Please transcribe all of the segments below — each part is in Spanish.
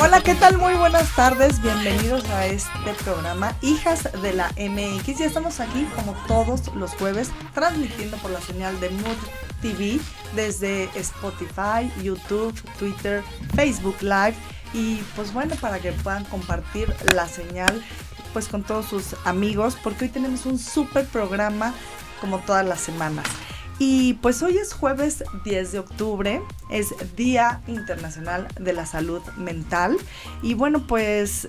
Hola, ¿qué tal? Muy buenas tardes, bienvenidos a este programa Hijas de la MX. Ya estamos aquí como todos los jueves transmitiendo por la señal de Mood TV desde Spotify, YouTube, Twitter, Facebook Live y pues bueno, para que puedan compartir la señal pues con todos sus amigos, porque hoy tenemos un súper programa como todas las semanas. Y pues hoy es jueves 10 de octubre, es Día Internacional de la Salud Mental y bueno pues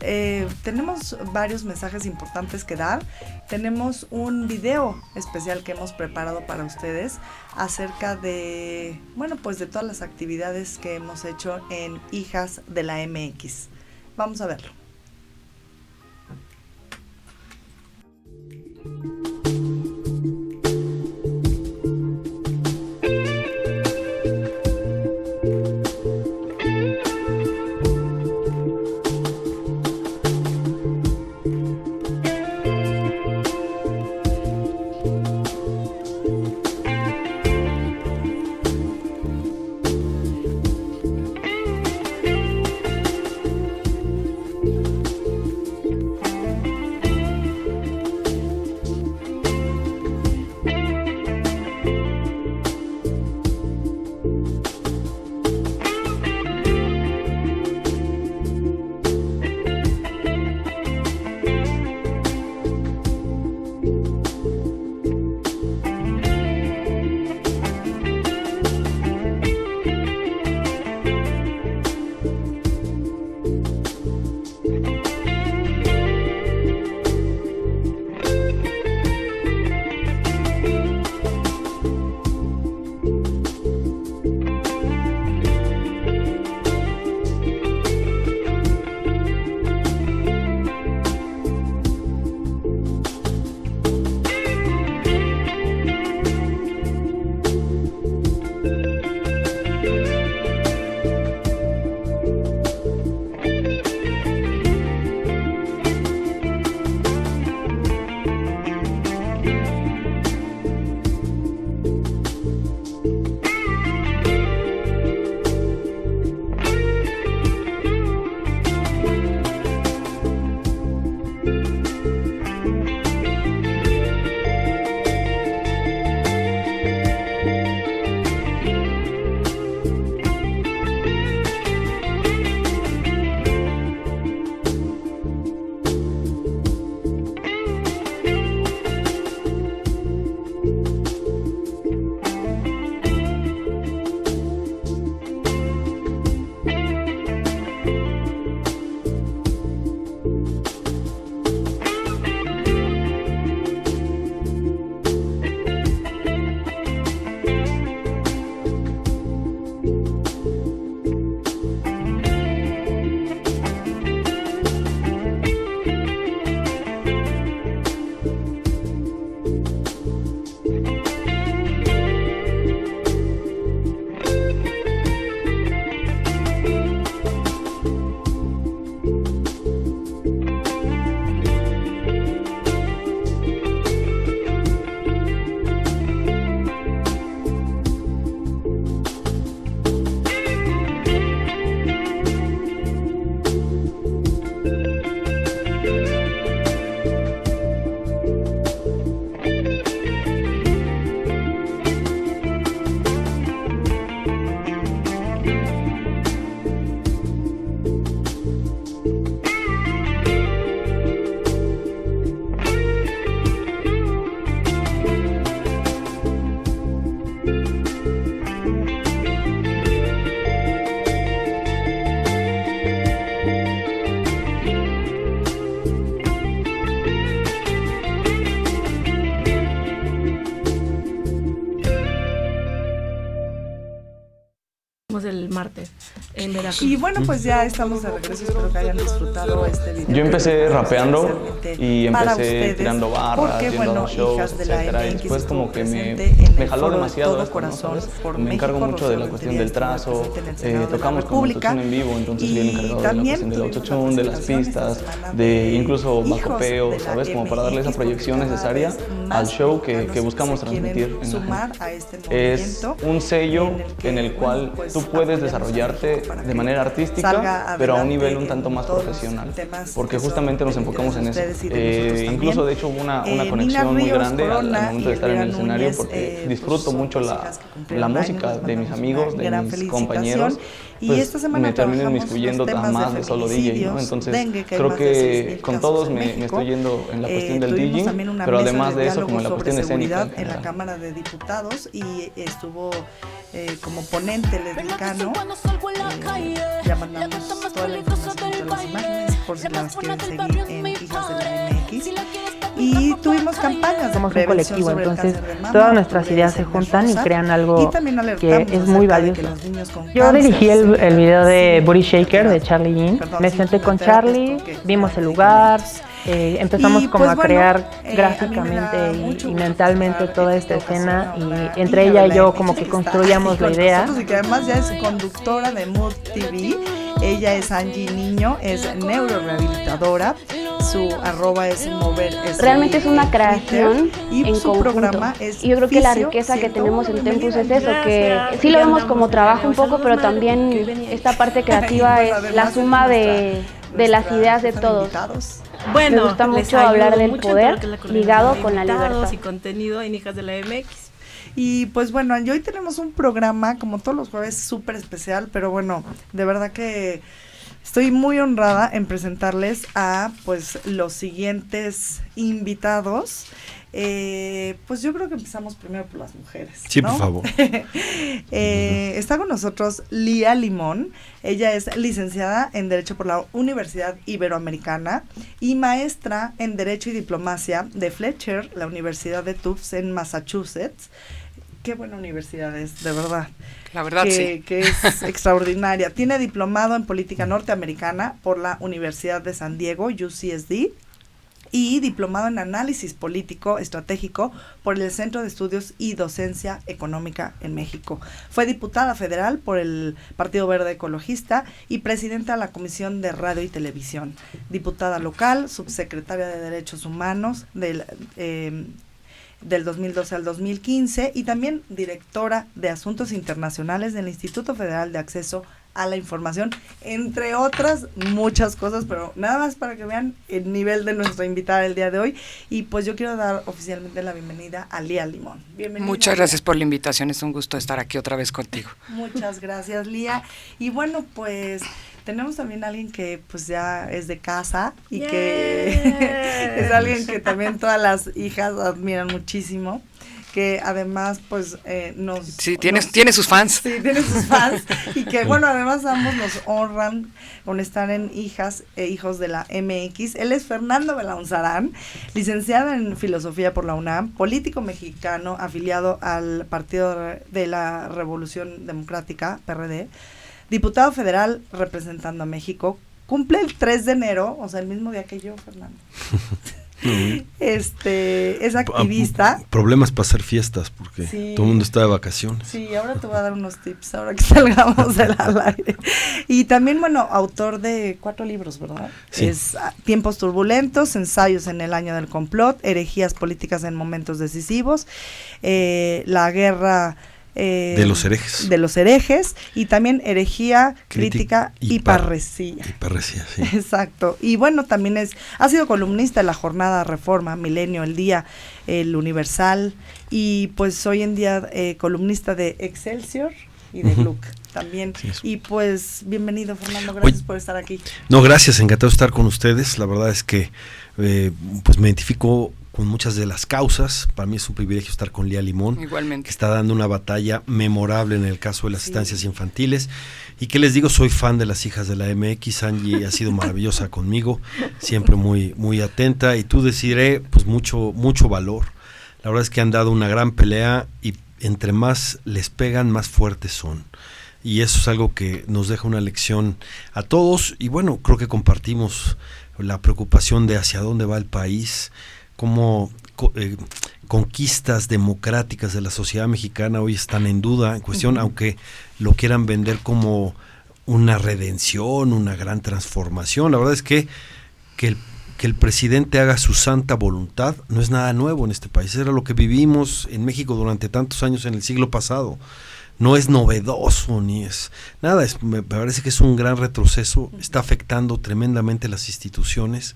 tenemos varios mensajes importantes que dar. Tenemos un video especial que hemos preparado para ustedes acerca de, bueno pues de todas las actividades que hemos hecho en Hijas de la MX. Vamos a verlo. El martes en Veracruz. Y bueno, pues ya estamos de regreso, espero que hayan disfrutado este video. Yo empecé rapeando y empecé tirando barras, porque, yendo a shows, Hijas de la etcétera. Y MX después como que me jaló demasiado esto, ¿no? ¿Sabes? Me encargo mucho de la cuestión del trazo, tocamos con autotune en vivo, entonces yo me encargado de la cuestión del autotune, de las pistas, de incluso bacopeo, ¿sabes? Como para darle esa proyección necesaria al show que buscamos transmitir en la gente. Es un sello en el cual tú puedes desarrollarte de manera artística, pero a un nivel un tanto más profesional, porque justamente nos enfocamos en eso. Incluso de hecho hubo una conexión muy grande al momento de estar en el escenario, porque disfruto mucho la música de mis amigos, de mis compañeros. Pues me termino inmiscuyendo más de solo DJ, ¿no? Entonces creo que con todos me estoy yendo en la cuestión del DJing, pero además de eso como en la cuestión escénica. En la Cámara de Diputados y estuvo como ponente lesbicano. Ya mandamos toda la información de las imágenes por si las quieren seguir en Hijas de la MX. Y tuvimos campañas. Somos un colectivo, entonces todas nuestras ideas se juntan y crean algo que es muy valioso. Yo dirigí el video de Booty Shaker de Charlie Yin. Me senté con Charlie, vimos el lugar, empezamos como a crear gráficamente y mentalmente toda esta escena, y entre ella y yo como que construíamos la idea. Y que además ya es conductora de Mood TV. Ella es Angie Niño, es neurorehabilitadora. Su @ es mover. Realmente es una creación y en su conjunto. Programa es y yo creo que la riqueza que tenemos en Tempus es eso, que sí lo vemos como trabajo un poco, pero también esta parte creativa es la suma de las ideas de todos. Bueno, me gusta mucho hablar del poder ligado con la libertad. Y contenido en Hijas de la MX. Y pues bueno, y hoy tenemos un programa, como todos los jueves, súper especial, pero bueno, de verdad que estoy muy honrada en presentarles a pues los siguientes invitados. Pues yo creo que empezamos primero por las mujeres, sí, ¿no? por favor. Está con nosotros Lía Limón. Ella es licenciada en Derecho por la Universidad Iberoamericana y maestra en Derecho y Diplomacia de Fletcher, la Universidad de Tufts en Massachusetts. Qué buena universidad es, de verdad. La verdad, sí. Que es extraordinaria. Tiene diplomado en Política Norteamericana por la Universidad de San Diego, UCSD, y diplomado en Análisis Político Estratégico por el Centro de Estudios y Docencia Económica en México. Fue diputada federal por el Partido Verde Ecologista y presidenta de la Comisión de Radio y Televisión. Diputada local, subsecretaria de Derechos Humanos del 2012 al 2015 y también directora de Asuntos Internacionales del Instituto Federal de Acceso a la Información, entre otras muchas cosas, pero nada más para que vean el nivel de nuestra invitada del día de hoy. Y pues yo quiero dar oficialmente la bienvenida a Lía Limón. Bienvenida. Muchas gracias por la invitación, es un gusto estar aquí otra vez contigo. Muchas gracias, Lía. Y bueno, pues tenemos también a alguien que pues ya es de casa y que es alguien que también todas las hijas admiran muchísimo, que además pues tiene sus fans. Sí, tiene sus fans y que bueno, además ambos nos honran con estar en Hijas e Hijos de la MX. Él es Fernando Belaunzarán, licenciado en Filosofía por la UNAM, político mexicano afiliado al Partido de la Revolución Democrática, PRD, diputado federal representando a México, cumple el 3 de enero, o sea, el mismo día que yo, Fernando. Es activista. Problemas para hacer fiestas porque todo el mundo está de vacaciones. Sí, ahora te voy a dar unos tips ahora que salgamos del al aire. Y también, bueno, autor de 4 libros, ¿verdad? Sí. Es Tiempos Turbulentos, Ensayos en el Año del Complot, Herejías Políticas en Momentos Decisivos, La Guerra de los herejes y también herejía, crítica y parresía. Sí. Exacto. Y bueno, también ha sido columnista de La Jornada, Reforma, Milenio, El Día, El Universal y pues hoy en día columnista de Excelsior y de Gluck también. Sí, y pues bienvenido, Fernando, gracias por estar aquí. No, gracias, encantado de estar con ustedes. La verdad es que pues me identifico con muchas de las causas. Para mí es un privilegio estar con Lía Limón. Igualmente. Que está dando una batalla memorable en el caso de las estancias infantiles. Y que les digo, soy fan de las Hijas de la MX. Angie ha sido maravillosa conmigo, siempre muy, muy atenta. Y tú deciré, pues mucho valor. La verdad es que han dado una gran pelea y entre más les pegan, más fuertes son. Y eso es algo que nos deja una lección a todos. Y bueno, creo que compartimos la preocupación de hacia dónde va el país, cómo conquistas democráticas de la sociedad mexicana hoy están en duda, en cuestión, aunque lo quieran vender como una redención, una gran transformación. La verdad es que el presidente haga su santa voluntad no es nada nuevo en este país. Era lo que vivimos en México durante tantos años en el siglo pasado. no es novedoso ni es nada, me parece que es un gran retroceso, está afectando tremendamente las instituciones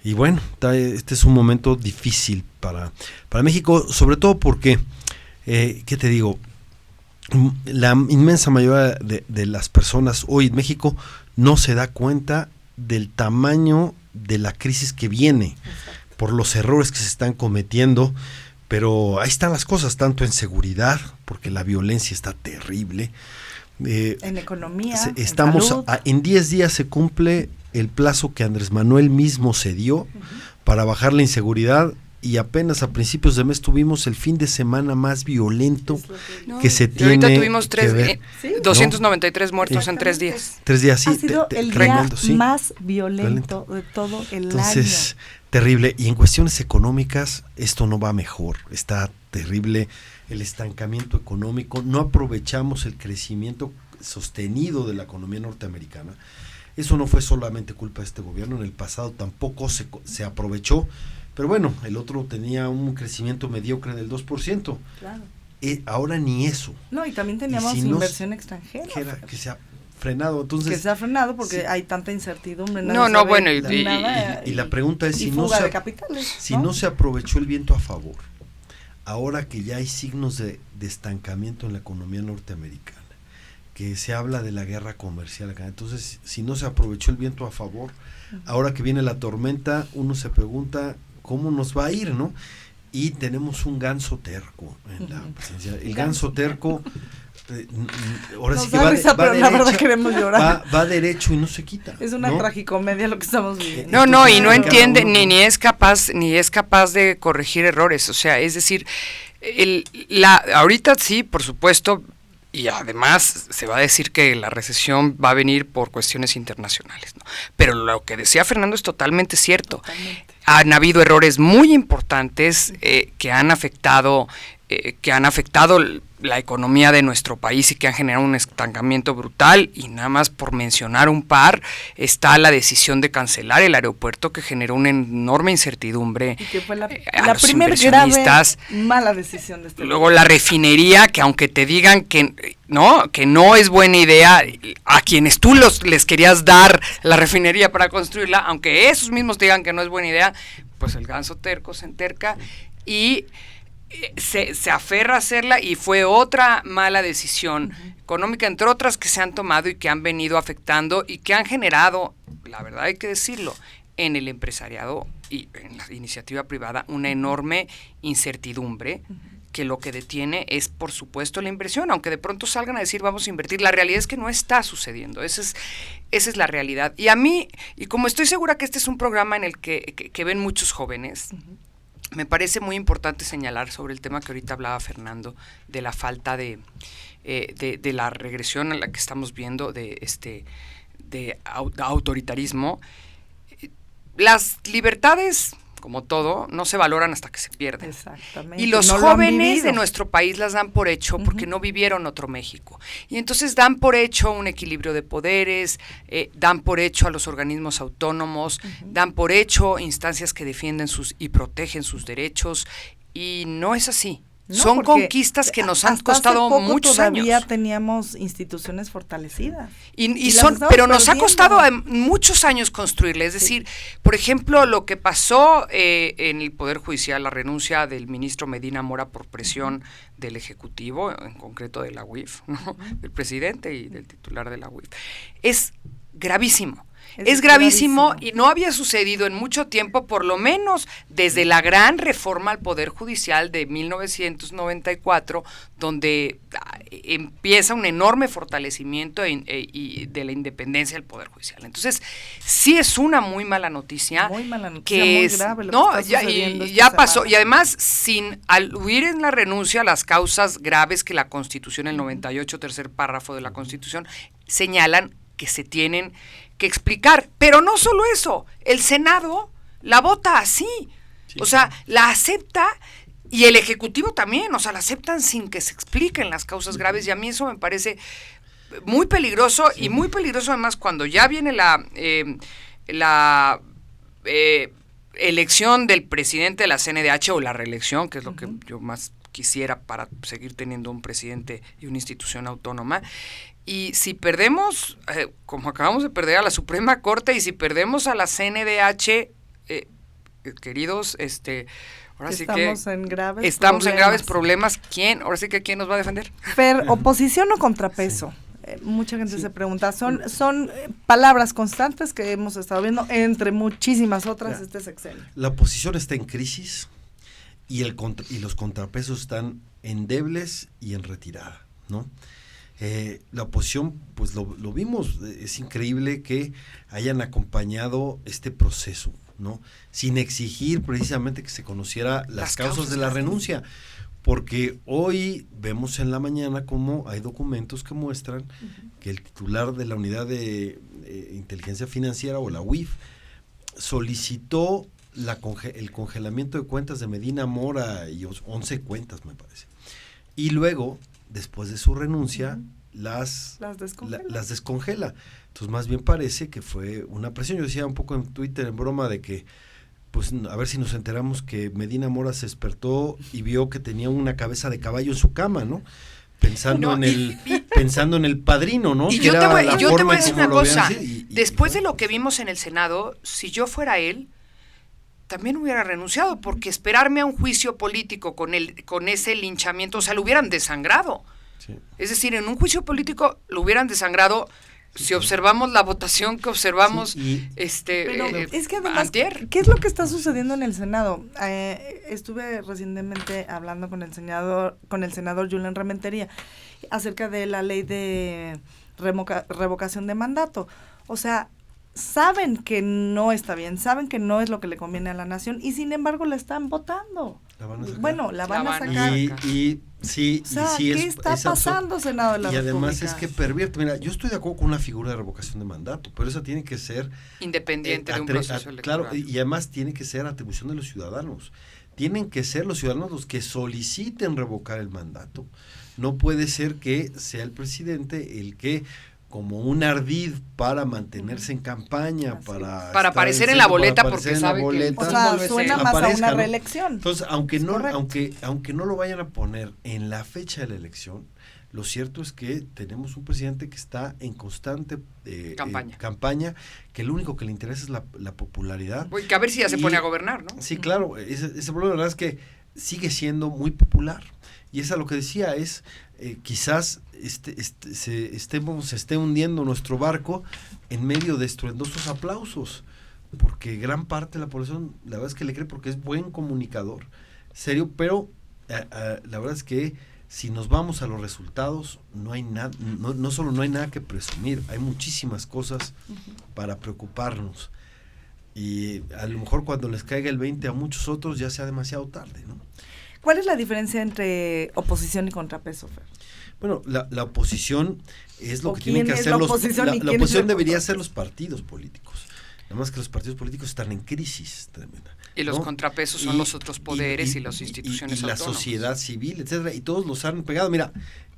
y bueno, este es un momento difícil para México, sobre todo porque, ¿qué te digo? La inmensa mayoría de las personas hoy en México no se da cuenta del tamaño de la crisis que viene. Exacto. Por los errores que se están cometiendo, pero ahí están las cosas, tanto en seguridad, porque la violencia está terrible. En economía, estamos en 10 días se cumple el plazo que Andrés Manuel mismo se dio para bajar la inseguridad y apenas a principios de mes tuvimos el fin de semana más violento que se tiene. Y ahorita tuvimos 293 muertos en 3 días. 3 días, sí. Ha sido el día más violento de todo el año. Entonces, terrible. Y en cuestiones económicas, esto no va mejor. Está terrible el estancamiento económico. No aprovechamos el crecimiento sostenido de la economía norteamericana. Eso no fue solamente culpa de este gobierno. En el pasado tampoco se aprovechó. Pero bueno, el otro tenía un crecimiento mediocre del 2%. Claro. Ahora ni eso. No, y también teníamos inversión extranjera. Que se ha frenado. Entonces, que se ha frenado porque hay tanta incertidumbre. Bueno, y la pregunta es si no se aprovechó el viento a favor, ahora que ya hay signos de estancamiento en la economía norteamericana, que se habla de la guerra comercial acá, entonces si no se aprovechó el viento a favor, ahora que viene la tormenta, uno se pregunta cómo nos va a ir, ¿no? Y tenemos un ganso terco en la presidencia. El ganso terco ahora sí que va la verdad queremos llorar. Va derecho y no se quita. Es una tragicomedia lo que estamos viviendo. No, y no entiende ni es capaz de corregir errores, o sea, es decir, ahorita sí, por supuesto, y además se va a decir que la recesión va a venir por cuestiones internacionales, ¿no? Pero lo que decía Fernando es totalmente cierto. Han habido errores muy importantes que han afectado la economía de nuestro país y que han generado un estancamiento brutal, y nada más por mencionar un par, está la decisión de cancelar el aeropuerto, que generó una enorme incertidumbre. Y que fue la primera grave mala decisión de este Luego momento. La refinería, que aunque te digan que no es buena idea, a quienes tú les querías dar la refinería para construirla, aunque esos mismos te digan que no es buena idea, pues el ganso terco se enterca y se aferra a hacerla, y fue otra mala decisión económica, entre otras que se han tomado y que han venido afectando y que han generado, la verdad hay que decirlo, en el empresariado y en la iniciativa privada una enorme incertidumbre, que lo que detiene es, por supuesto, la inversión, aunque de pronto salgan a decir vamos a invertir. La realidad es que no está sucediendo, esa es la realidad. Y a mí, y como estoy segura que este es un programa en el que ven muchos jóvenes, me parece muy importante señalar sobre el tema que ahorita hablaba Fernando, de la falta de la regresión a la que estamos viendo, de autoritarismo. Las libertades, como todo, no se valoran hasta que se pierden. Exactamente. Y los jóvenes de nuestro país las dan por hecho porque no vivieron otro México. Y entonces dan por hecho un equilibrio de poderes, dan por hecho a los organismos autónomos, dan por hecho instancias que defienden y protegen sus derechos, y no es así. No, son conquistas que nos han costado muchos años. Todavía teníamos instituciones fortalecidas. Pero nos ha costado muchos años construirlas. Es decir, por ejemplo, lo que pasó en el Poder Judicial, la renuncia del ministro Medina Mora por presión del Ejecutivo, en concreto de la UIF, ¿no? Del presidente y del titular de la UIF, es gravísimo. Es gravísimo y no había sucedido en mucho tiempo, por lo menos desde la gran reforma al Poder Judicial de 1994, donde empieza un enorme fortalecimiento de la independencia del Poder Judicial. Entonces, sí es una muy mala noticia. Muy mala noticia, que muy es, grave lo no, que está sucediendo ya pasó. Y además, sin aludir en la renuncia a las causas graves que la Constitución, el 98, tercer párrafo de la Constitución, señalan que se tienen que explicar, pero no solo eso, el Senado la vota así, o sea, la acepta, y el Ejecutivo también, o sea, la aceptan sin que se expliquen las causas graves, y a mí eso me parece muy peligroso, y muy peligroso además cuando ya viene elección del presidente de la CNDH o la reelección, que es lo que yo más quisiera para seguir teniendo un presidente y una institución autónoma. Y si perdemos, como acabamos de perder a la Suprema Corte, y si perdemos a la CNDH, queridos, ahora sí que estamos en graves problemas. ¿Quién? Ahora sí que ¿quién nos va a defender? Fer, ¿oposición o contrapeso? Mucha gente se pregunta. Son palabras constantes que hemos estado viendo entre muchísimas otras este sexenio. La oposición está en crisis y los contrapesos están endebles y en retirada, ¿no? La oposición, pues lo vimos, es increíble que hayan acompañado este proceso, ¿no? Sin exigir precisamente que se conociera las causas de la renuncia, porque hoy vemos en la mañana cómo hay documentos que muestran que el titular de la Unidad de Inteligencia Financiera, o la UIF, solicitó el congelamiento de cuentas de Medina Mora y 11 cuentas, me parece. Y luego, después de su renuncia, las descongela. Entonces, más bien parece que fue una presión. Yo decía un poco en Twitter, en broma, de que, pues, a ver si nos enteramos que Medina Mora se despertó y vio que tenía una cabeza de caballo en su cama, ¿no? Pensando en el Padrino, ¿no? Y yo te voy a decir una cosa. Después de lo que vimos en el Senado, si yo fuera él, también hubiera renunciado, porque esperarme a un juicio político con ese linchamiento, o sea, lo hubieran desangrado. Sí. Es decir, en un juicio político lo hubieran desangrado. Si observamos la votación que observamos, pero es que además, antier. ¿qué es lo que está sucediendo en el Senado? Estuve recientemente hablando con el senador Julián Rementería acerca de la ley de revocación de mandato. O sea, saben que no está bien, saben que no es lo que le conviene a la nación, y sin embargo la están votando. La van a sacar. Bueno, la van a sacar. ¿Qué está pasando, Senado de la República? Y además es que pervierte. Mira, yo estoy de acuerdo con una figura de revocación de mandato, pero esa tiene que ser independiente de un proceso electoral. Claro, y además tiene que ser atribución de los ciudadanos. Tienen que ser los ciudadanos los que soliciten revocar el mandato. No puede ser que sea el presidente el que, como un ardid para mantenerse en campaña, para aparecer en la boleta, porque sabe que o sea, suena más a una reelección. Entonces, aunque no lo vayan a poner en la fecha de la elección, lo cierto es que tenemos un presidente que está en constante campaña, que lo único que le interesa es la popularidad. Que a ver si ya se pone a gobernar, ¿no? Sí, claro, ese problema, la verdad es que sigue siendo muy popular. Y es a lo que decía, quizás se esté hundiendo nuestro barco en medio de estruendosos aplausos, porque gran parte de la población, la verdad es que le cree, porque es buen comunicador, serio, pero la verdad es que si nos vamos a los resultados, no hay nada, no solo no hay nada que presumir, hay muchísimas cosas para preocuparnos, y a lo mejor cuando les caiga el 20 a muchos otros ya sea demasiado tarde, ¿no? ¿Cuál es la diferencia entre oposición y contrapeso, Fer? Bueno, la oposición es lo que tienen que hacer la oposición debería ser los partidos políticos. Nada más que los partidos políticos están en crisis tremenda. Y los contrapesos son los otros poderes y las instituciones autónomas. Y la sociedad civil, etcétera, y todos los han pegado. Mira,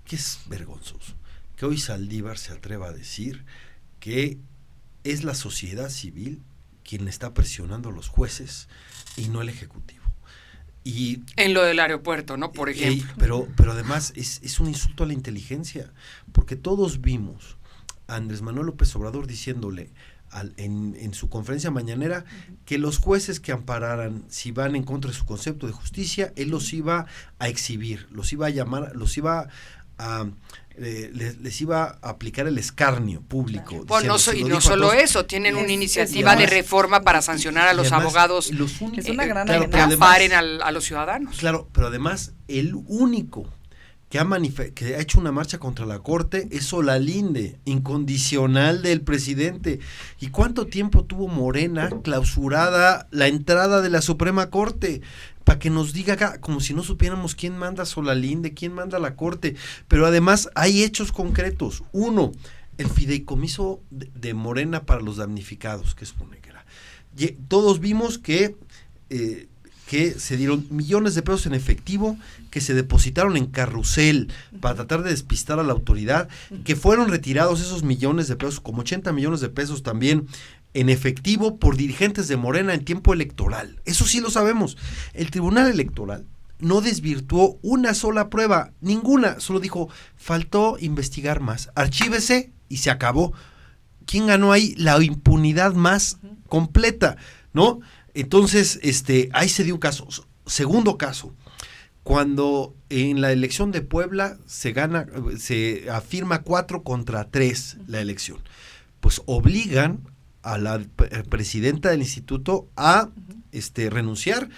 que es vergonzoso que hoy Saldívar se atreva a decir que es la sociedad civil quien está presionando a los jueces y no el Ejecutivo. Y en lo del aeropuerto, ¿no? Por ejemplo. Pero además es un insulto a la inteligencia, porque todos vimos a Andrés Manuel López Obrador diciéndole en su conferencia mañanera que los jueces que ampararan si van en contra de su concepto de justicia, él los iba a exhibir, los iba a llamar, les iba a aplicar el escarnio público. Bueno, y no solo eso, tienen una iniciativa de reforma para sancionar a los abogados que amparen a los ciudadanos. Claro, pero además el único que ha hecho una marcha contra la Corte es Solalinde, incondicional del presidente. ¿Y cuánto tiempo tuvo Morena clausurada la entrada de la Suprema Corte? Para que nos diga acá, como si no supiéramos quién manda Solalinde, quién manda la Corte. Pero además hay hechos concretos. Uno, el fideicomiso de Morena para los damnificados, que supone que era. Todos vimos que se dieron millones de pesos en efectivo, que se depositaron en carrusel para tratar de despistar a la autoridad, que fueron retirados esos millones de pesos, como 80 millones de pesos también en efectivo por dirigentes de Morena en tiempo electoral. Eso sí lo sabemos. El Tribunal Electoral no desvirtuó una sola prueba, ninguna, solo dijo, faltó investigar más, archívese y se acabó. ¿Quién ganó ahí? La impunidad más completa, ¿no? Entonces, ahí se dio un caso. Segundo caso, cuando en la elección de Puebla se afirma 4-3 la elección, pues obligan a la presidenta del instituto a renunciar.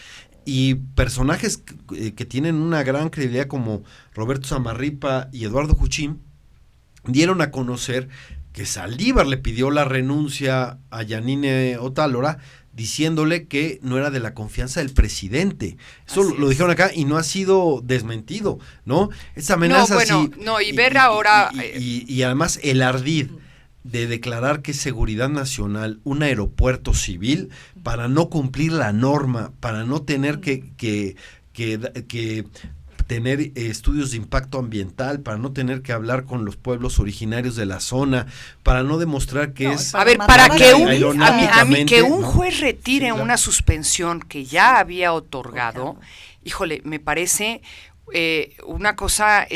Y personajes que tienen una gran credibilidad como Roberto Zamarripa y Eduardo Juchín dieron a conocer que Saldívar le pidió la renuncia a Yanine Otálora diciéndole que no era de la confianza del presidente. Eso lo dijeron acá y no ha sido desmentido, ¿no? Esa amenaza y además el ardid de declarar que es seguridad nacional un aeropuerto civil para no cumplir la norma, para no tener que tener estudios de impacto ambiental, para no tener que hablar con los pueblos originarios de la zona, para no demostrar que es... A ver, para que un juez retire una suspensión que ya había otorgado, híjole, me parece una cosa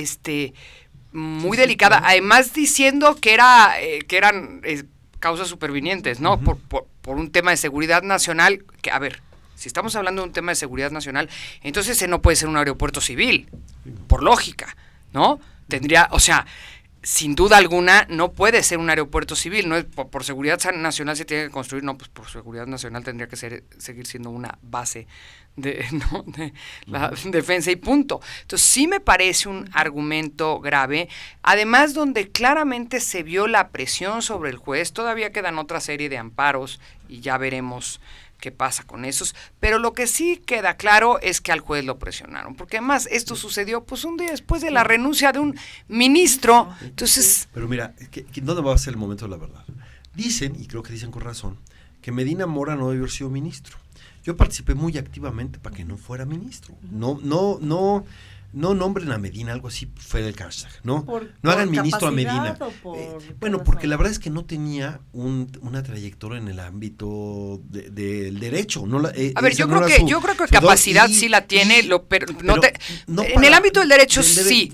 muy delicada, además diciendo que eran causas supervinientes, ¿no? Por un tema de seguridad nacional, que, a ver, si estamos hablando de un tema de seguridad nacional, entonces ese no puede ser un aeropuerto civil, por lógica, ¿no? Tendría, o sea, sin duda alguna no puede ser un aeropuerto civil, no es por seguridad nacional se tiene que construir, no, pues por seguridad nacional tendría que seguir siendo una base de la defensa y punto. Entonces sí me parece un argumento grave, además donde claramente se vio la presión sobre el juez. Todavía quedan otra serie de amparos y ya veremos qué pasa con esos, pero lo que sí queda claro es que al juez lo presionaron, porque además esto sucedió pues un día después de la renuncia de un ministro. Entonces, pero mira, ¿dónde va a ser el momento de la verdad? Dicen, y creo que dicen con razón, que Medina Mora no debe haber sido ministro. Yo participé muy activamente para que no fuera ministro. No nombren a Medina, algo así fue el hashtag, ¿no? No hagan ministro a Medina. Bueno, porque la verdad es que no tenía una trayectoria en el ámbito del derecho. No a ver, yo creo que capacidad sí la tiene, pero en el ámbito del derecho sí,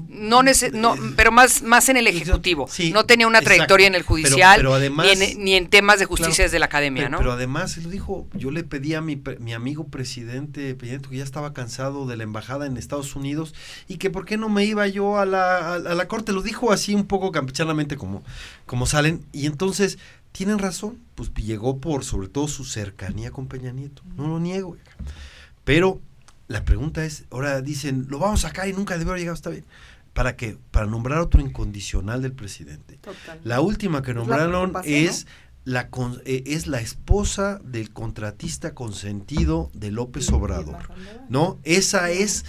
pero más en el ejecutivo. Sí, no tenía una trayectoria en el judicial, pero además, ni en temas de justicia desde la academia, ¿no? Pero además, él lo dijo, yo le pedí a mi amigo presidente Peña Nieto, que ya estaba cansado de la embajada en Estados Unidos, y que por qué no me iba yo a la corte. Lo dijo así un poco campechanamente como salen, y entonces tienen razón, pues llegó por sobre todo su cercanía con Peña Nieto, no lo niego, pero la pregunta es, ahora dicen, lo vamos a sacar y nunca debió haber llegado, está bien. ¿Para qué? Para nombrar otro incondicional del presidente. Total. La última que nombraron es la esposa del contratista consentido de López Obrador, ¿no? Esa es,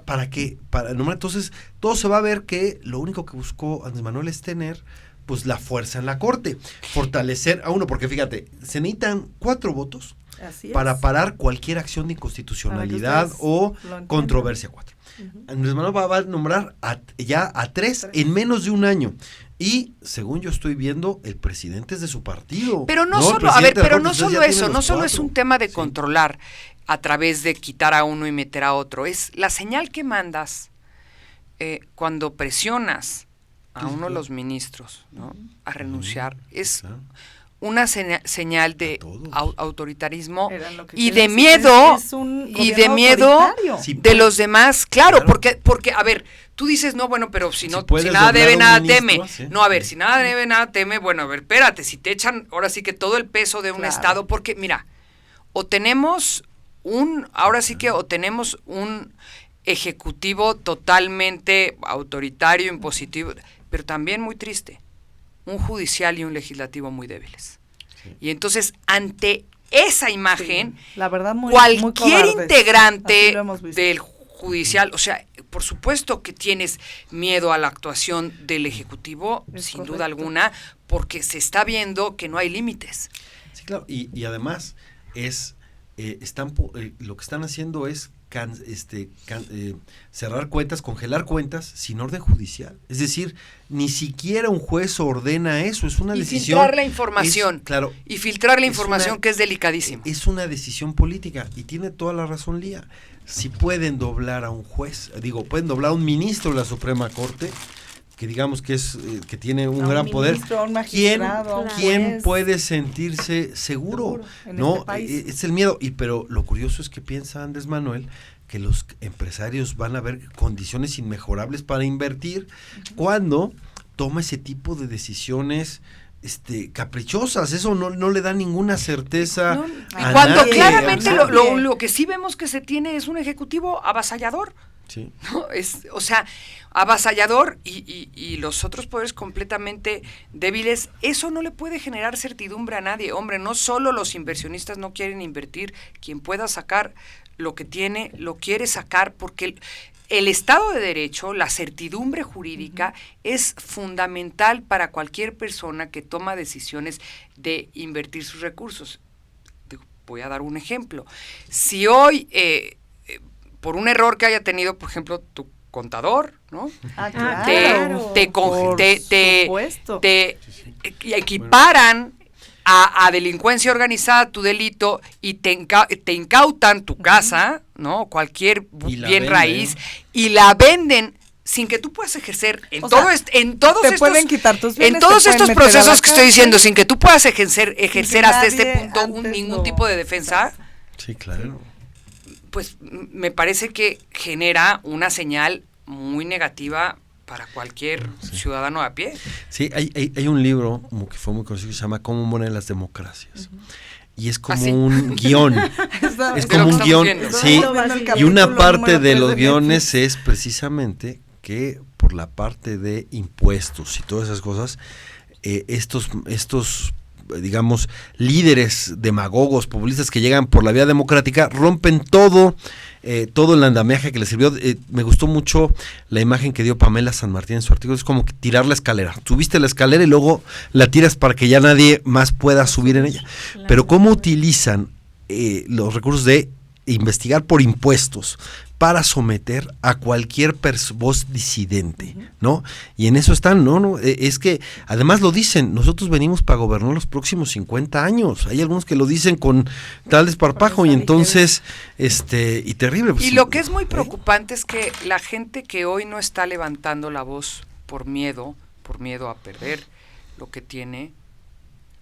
¿para qué? Entonces, todo se va a ver que lo único que buscó Andrés Manuel es tener, pues, la fuerza en la corte, fortalecer a uno, porque fíjate, se necesitan 4 votos para parar cualquier acción de inconstitucionalidad o controversia. 4. Andrés Manuel va a nombrar ya a 3 en menos de un año. Y según yo estoy viendo, el presidente es de su partido. Pero no solo, a ver, pero no solo eso, no solo es un tema de controlar a través de quitar a uno y meter a otro. Es la señal que mandas cuando presionas a uno de los ministros, ¿no?, a renunciar. Es una señal de autoritarismo y de miedo de los demás, claro. Porque a ver, tú dices, no, bueno, pero si nada debe, nada teme. No, a ver, si nada debe, nada teme, bueno, a ver, espérate, si te echan ahora sí que todo el peso de un Estado, porque mira, o tenemos un ejecutivo totalmente autoritario, impositivo, pero también muy triste, un judicial y un legislativo muy débiles. Sí. Y entonces, ante esa imagen, la verdad cualquier integrante del judicial, o sea, por supuesto que tienes miedo a la actuación del Ejecutivo, sin duda alguna, porque se está viendo que no hay límites. Sí, claro, y además lo que están haciendo es cerrar cuentas, congelar cuentas sin orden judicial. Es decir, ni siquiera un juez ordena eso, es una decisión. Y filtrar la información. Y filtrar la información, que es delicadísimo. Es una decisión política y tiene toda la razón Lía. Si pueden doblar a un juez, pueden doblar a un ministro de la Suprema Corte, que digamos que es que tiene un gran poder, ¿quién puede sentirse seguro? No, este país. Es el miedo. Pero lo curioso es que piensa Andrés Manuel que los empresarios van a ver condiciones inmejorables para invertir cuando toma ese tipo de decisiones caprichosas. Eso no le da ninguna certeza a cuando nadie. Claramente lo que sí vemos que se tiene es un ejecutivo avasallador. Sí. ¿No? Avasallador y los otros poderes completamente débiles. Eso no le puede generar certidumbre a nadie. Hombre, no solo los inversionistas no quieren invertir, quien pueda sacar lo que tiene, lo quiere sacar, porque el Estado de Derecho, la certidumbre jurídica, es fundamental para cualquier persona que toma decisiones de invertir sus recursos. Voy a dar un ejemplo. Si hoy por un error que haya tenido, por ejemplo, tu contador, ¿no? Claro. Te equiparan a delincuencia organizada tu delito y te incautan tu casa, ¿no? Cualquier bien raíz, y la venden sin que tú puedas ejercer en todos estos procesos que estoy diciendo, sin que tú puedas ejercer hasta este punto ningún tipo de defensa. Sí, claro. Pues me parece que genera una señal muy negativa para cualquier ciudadano a pie. Sí, hay un libro que fue muy conocido que se llama Cómo mueren las democracias. Y es como un guión. Es como un guión. Sí, y una parte de los guiones es precisamente que por la parte de impuestos y todas esas cosas, estos digamos, líderes demagogos, populistas que llegan por la vía democrática, rompen todo el andamiaje que les sirvió. Me gustó mucho la imagen que dio Pamela San Martín en su artículo, es como que tirar la escalera. Subiste la escalera y luego la tiras para que ya nadie más pueda subir en ella. Claro. Pero cómo utilizan los recursos de investigar por impuestos para someter a cualquier voz disidente, ¿no? Y en eso están, ¿no? Es que además lo dicen, nosotros venimos para gobernar los próximos 50 años. Hay algunos que lo dicen con tal desparpajo y entonces, y terrible. Pues, y lo que es muy preocupante es que la gente que hoy no está levantando la voz por miedo a perder lo que tiene,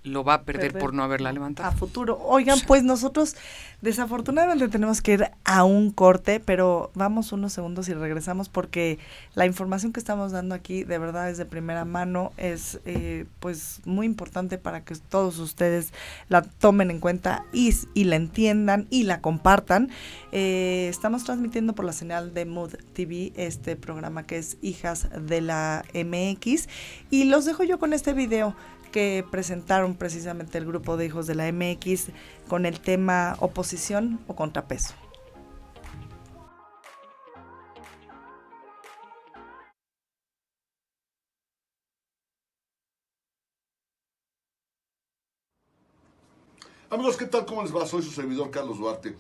lo va a perder por no haberla levantado. A futuro. Oigan, pues nosotros desafortunadamente tenemos que ir a un corte, pero vamos unos segundos y regresamos porque la información que estamos dando aquí de verdad es de primera mano, es pues muy importante para que todos ustedes la tomen en cuenta y la entiendan y la compartan. Estamos transmitiendo por la señal de Mood TV este programa que es Hijas de la MX y los dejo yo con este video que presentaron precisamente el grupo de Hijos de la MX con el tema oposición o contrapeso. Amigos, ¿qué tal? ¿Cómo les va? Soy su servidor Carlos Duarte.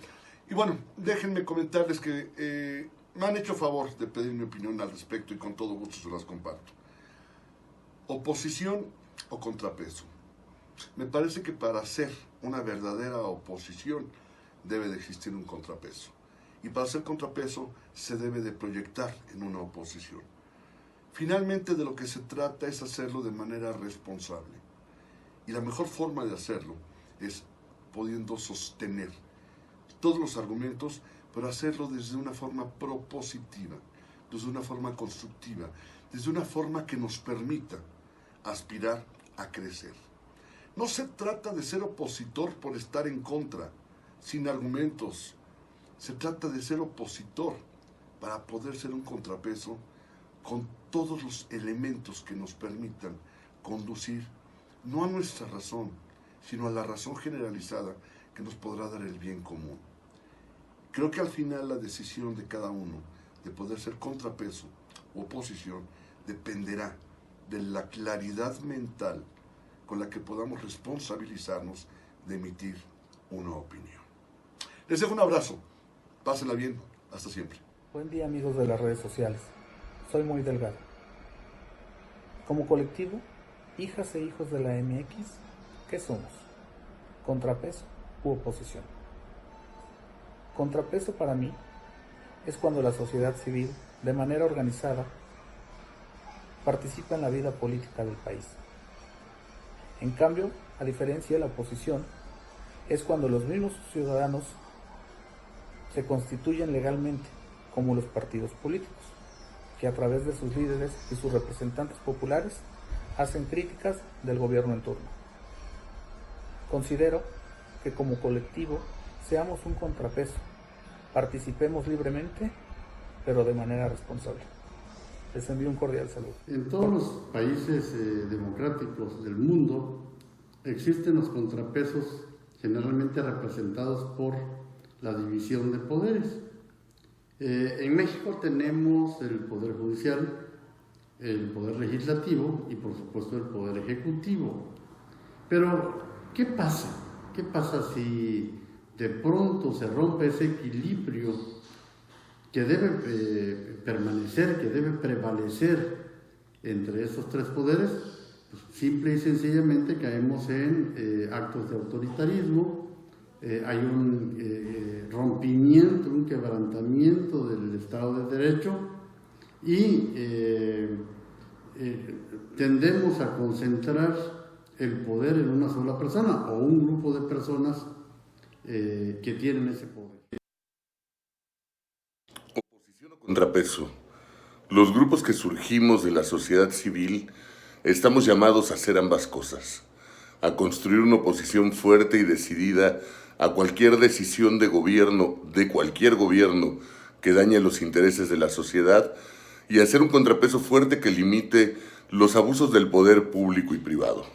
Y bueno, déjenme comentarles que me han hecho favor de pedir mi opinión al respecto y con todo gusto se las comparto. Oposición o contrapeso. Me parece que para ser una verdadera oposición debe de existir un contrapeso. Y para ser contrapeso se debe de proyectar en una oposición. Finalmente de lo que se trata es hacerlo de manera responsable. Y la mejor forma de hacerlo es pudiendo sostener todos los argumentos, pero hacerlo desde una forma propositiva, desde una forma constructiva, desde una forma que nos permita aspirar a crecer. No se trata de ser opositor por estar en contra, sin argumentos. Se trata de ser opositor para poder ser un contrapeso con todos los elementos que nos permitan conducir no a nuestra razón, sino a la razón generalizada que nos podrá dar el bien común. Creo que al final la decisión de cada uno de poder ser contrapeso u oposición dependerá de la claridad mental con la que podamos responsabilizarnos de emitir una opinión. Les dejo un abrazo, pásenla bien, Hasta siempre. Buen día, amigos de las redes sociales. Soy Muy Delgado. Como colectivo, hijas e hijos de la MX, ¿qué somos? ¿Contrapeso u oposición? Contrapeso para mí es cuando la sociedad civil, de manera organizada, participa en la vida política del país. En cambio, a diferencia de la oposición, es cuando los mismos ciudadanos se constituyen legalmente como los partidos políticos, que a través de sus líderes y sus representantes populares hacen críticas del gobierno en turno. Considero que como colectivo seamos un contrapeso, participemos libremente, pero de manera responsable. Les envío un cordial saludo. En todos los países democráticos del mundo existen los contrapesos generalmente representados por la división de poderes. En México tenemos el Poder Judicial, el Poder Legislativo y por supuesto el Poder Ejecutivo. Pero, ¿qué pasa? ¿Qué pasa si de pronto se rompe ese equilibrio que debe permanecer, que debe prevalecer entre estos tres poderes? Pues, simple y sencillamente caemos en actos de autoritarismo, hay un rompimiento, un quebrantamiento del Estado de Derecho y tendemos a concentrar el poder en una sola persona o un grupo de personas que tienen ese poder. Oposición o contrapeso. Los grupos que surgimos de la sociedad civil estamos llamados a hacer ambas cosas, a construir una oposición fuerte y decidida a cualquier decisión de gobierno, de cualquier gobierno que dañe los intereses de la sociedad y hacer un contrapeso fuerte que limite los abusos del poder público y privado.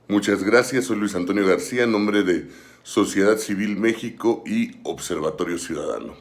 Muchas gracias, soy Luis Antonio García, en nombre de Sociedad Civil México y Observatorio Ciudadano.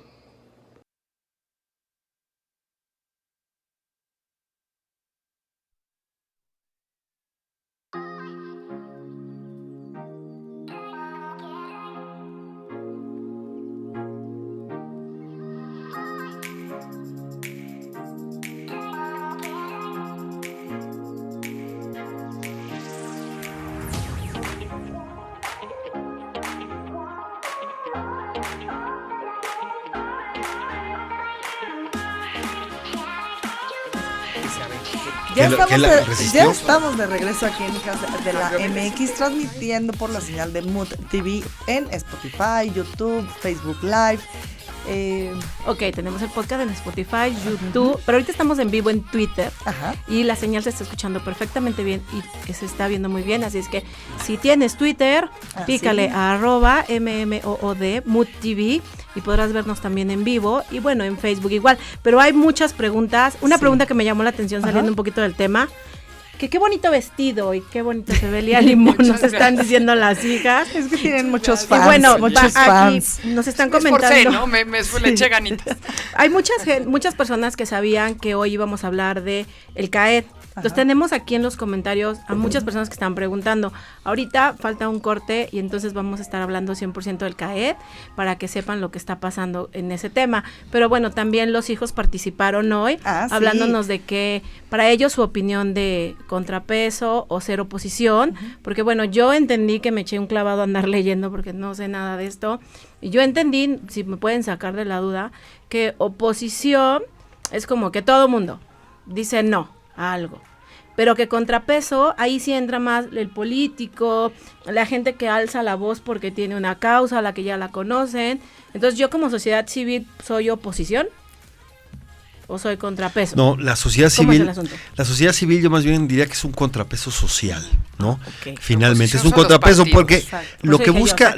Ya estamos de regreso aquí en Hijas de la MX, transmitiendo por la señal de Mood TV en Spotify, YouTube, Facebook Live. Ok, tenemos el podcast en Spotify, YouTube, pero ahorita estamos en vivo en Twitter. Ajá. Y la señal se está escuchando perfectamente bien y que se está viendo muy bien, así es que si tienes Twitter, pícale a @MMOOD Mood TV y podrás vernos también en vivo y bueno, en Facebook igual, pero hay muchas preguntas. Una pregunta que me llamó la atención saliendo un poquito del tema, que qué bonito vestido y qué bonito se ve Lía Limón, nos están diciendo las hijas. Es que tienen muchos fans. Y bueno, muchos aquí fans. nos están comentando. Me esforcé, ¿no? Le eché ganitas. Hay muchas personas que sabían que hoy íbamos a hablar de el CAED. Entonces tenemos aquí en los comentarios a muchas personas que están preguntando. Ahorita falta un corte y entonces vamos a estar hablando 100% del CAED para que sepan lo que está pasando en ese tema. Pero bueno, también los hijos participaron hoy hablándonos de que para ellos su opinión de contrapeso o ser oposición, porque bueno, yo entendí que me eché un clavado a andar leyendo porque no sé nada de esto. Y yo entendí, si me pueden sacar de la duda, que oposición es como que todo mundo dice no a algo, pero que contrapeso, ahí sí entra más el político, la gente que alza la voz porque tiene una causa, la que ya la conocen. Entonces yo como sociedad civil soy oposición o soy contrapeso. No, la sociedad civil, ¿cómo es el asunto? La sociedad civil yo más bien diría que es un contrapeso social, ¿no? Okay. Finalmente es un contrapeso porque lo que busca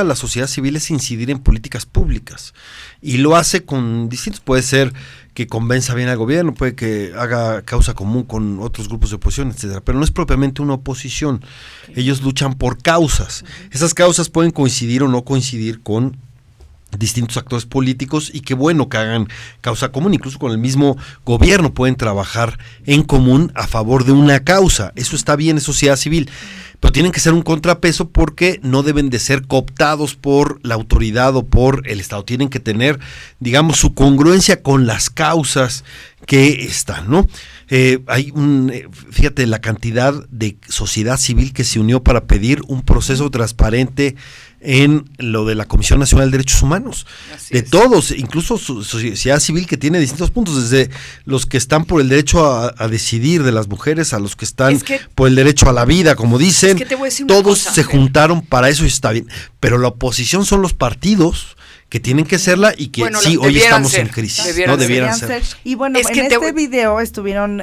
la sociedad civil es incidir en políticas públicas y lo hace con distintos, puede ser que convenza bien al gobierno, puede que haga causa común con otros grupos de oposición, etcétera, pero no es propiamente una oposición. Okay. Ellos luchan por causas. Esas causas pueden coincidir o no coincidir con distintos actores políticos y qué bueno que hagan causa común, incluso con el mismo gobierno pueden trabajar en común a favor de una causa, eso está bien, es sociedad civil, pero tienen que ser un contrapeso porque no deben de ser cooptados por la autoridad o por el Estado, tienen que tener, digamos, su congruencia con las causas que están, ¿no? Fíjate la cantidad de sociedad civil que se unió para pedir un proceso transparente en lo de la Comisión Nacional de Derechos Humanos, de todos, incluso sociedad civil que tiene distintos puntos, desde los que están por el derecho a decidir de las mujeres, a los que están por el derecho a la vida, como dicen, todos se juntaron para eso y está bien, pero la oposición son los partidos que tienen que serla y que sí, hoy estamos en crisis, ¿no? Debieran ser. Y bueno, en este video estuvieron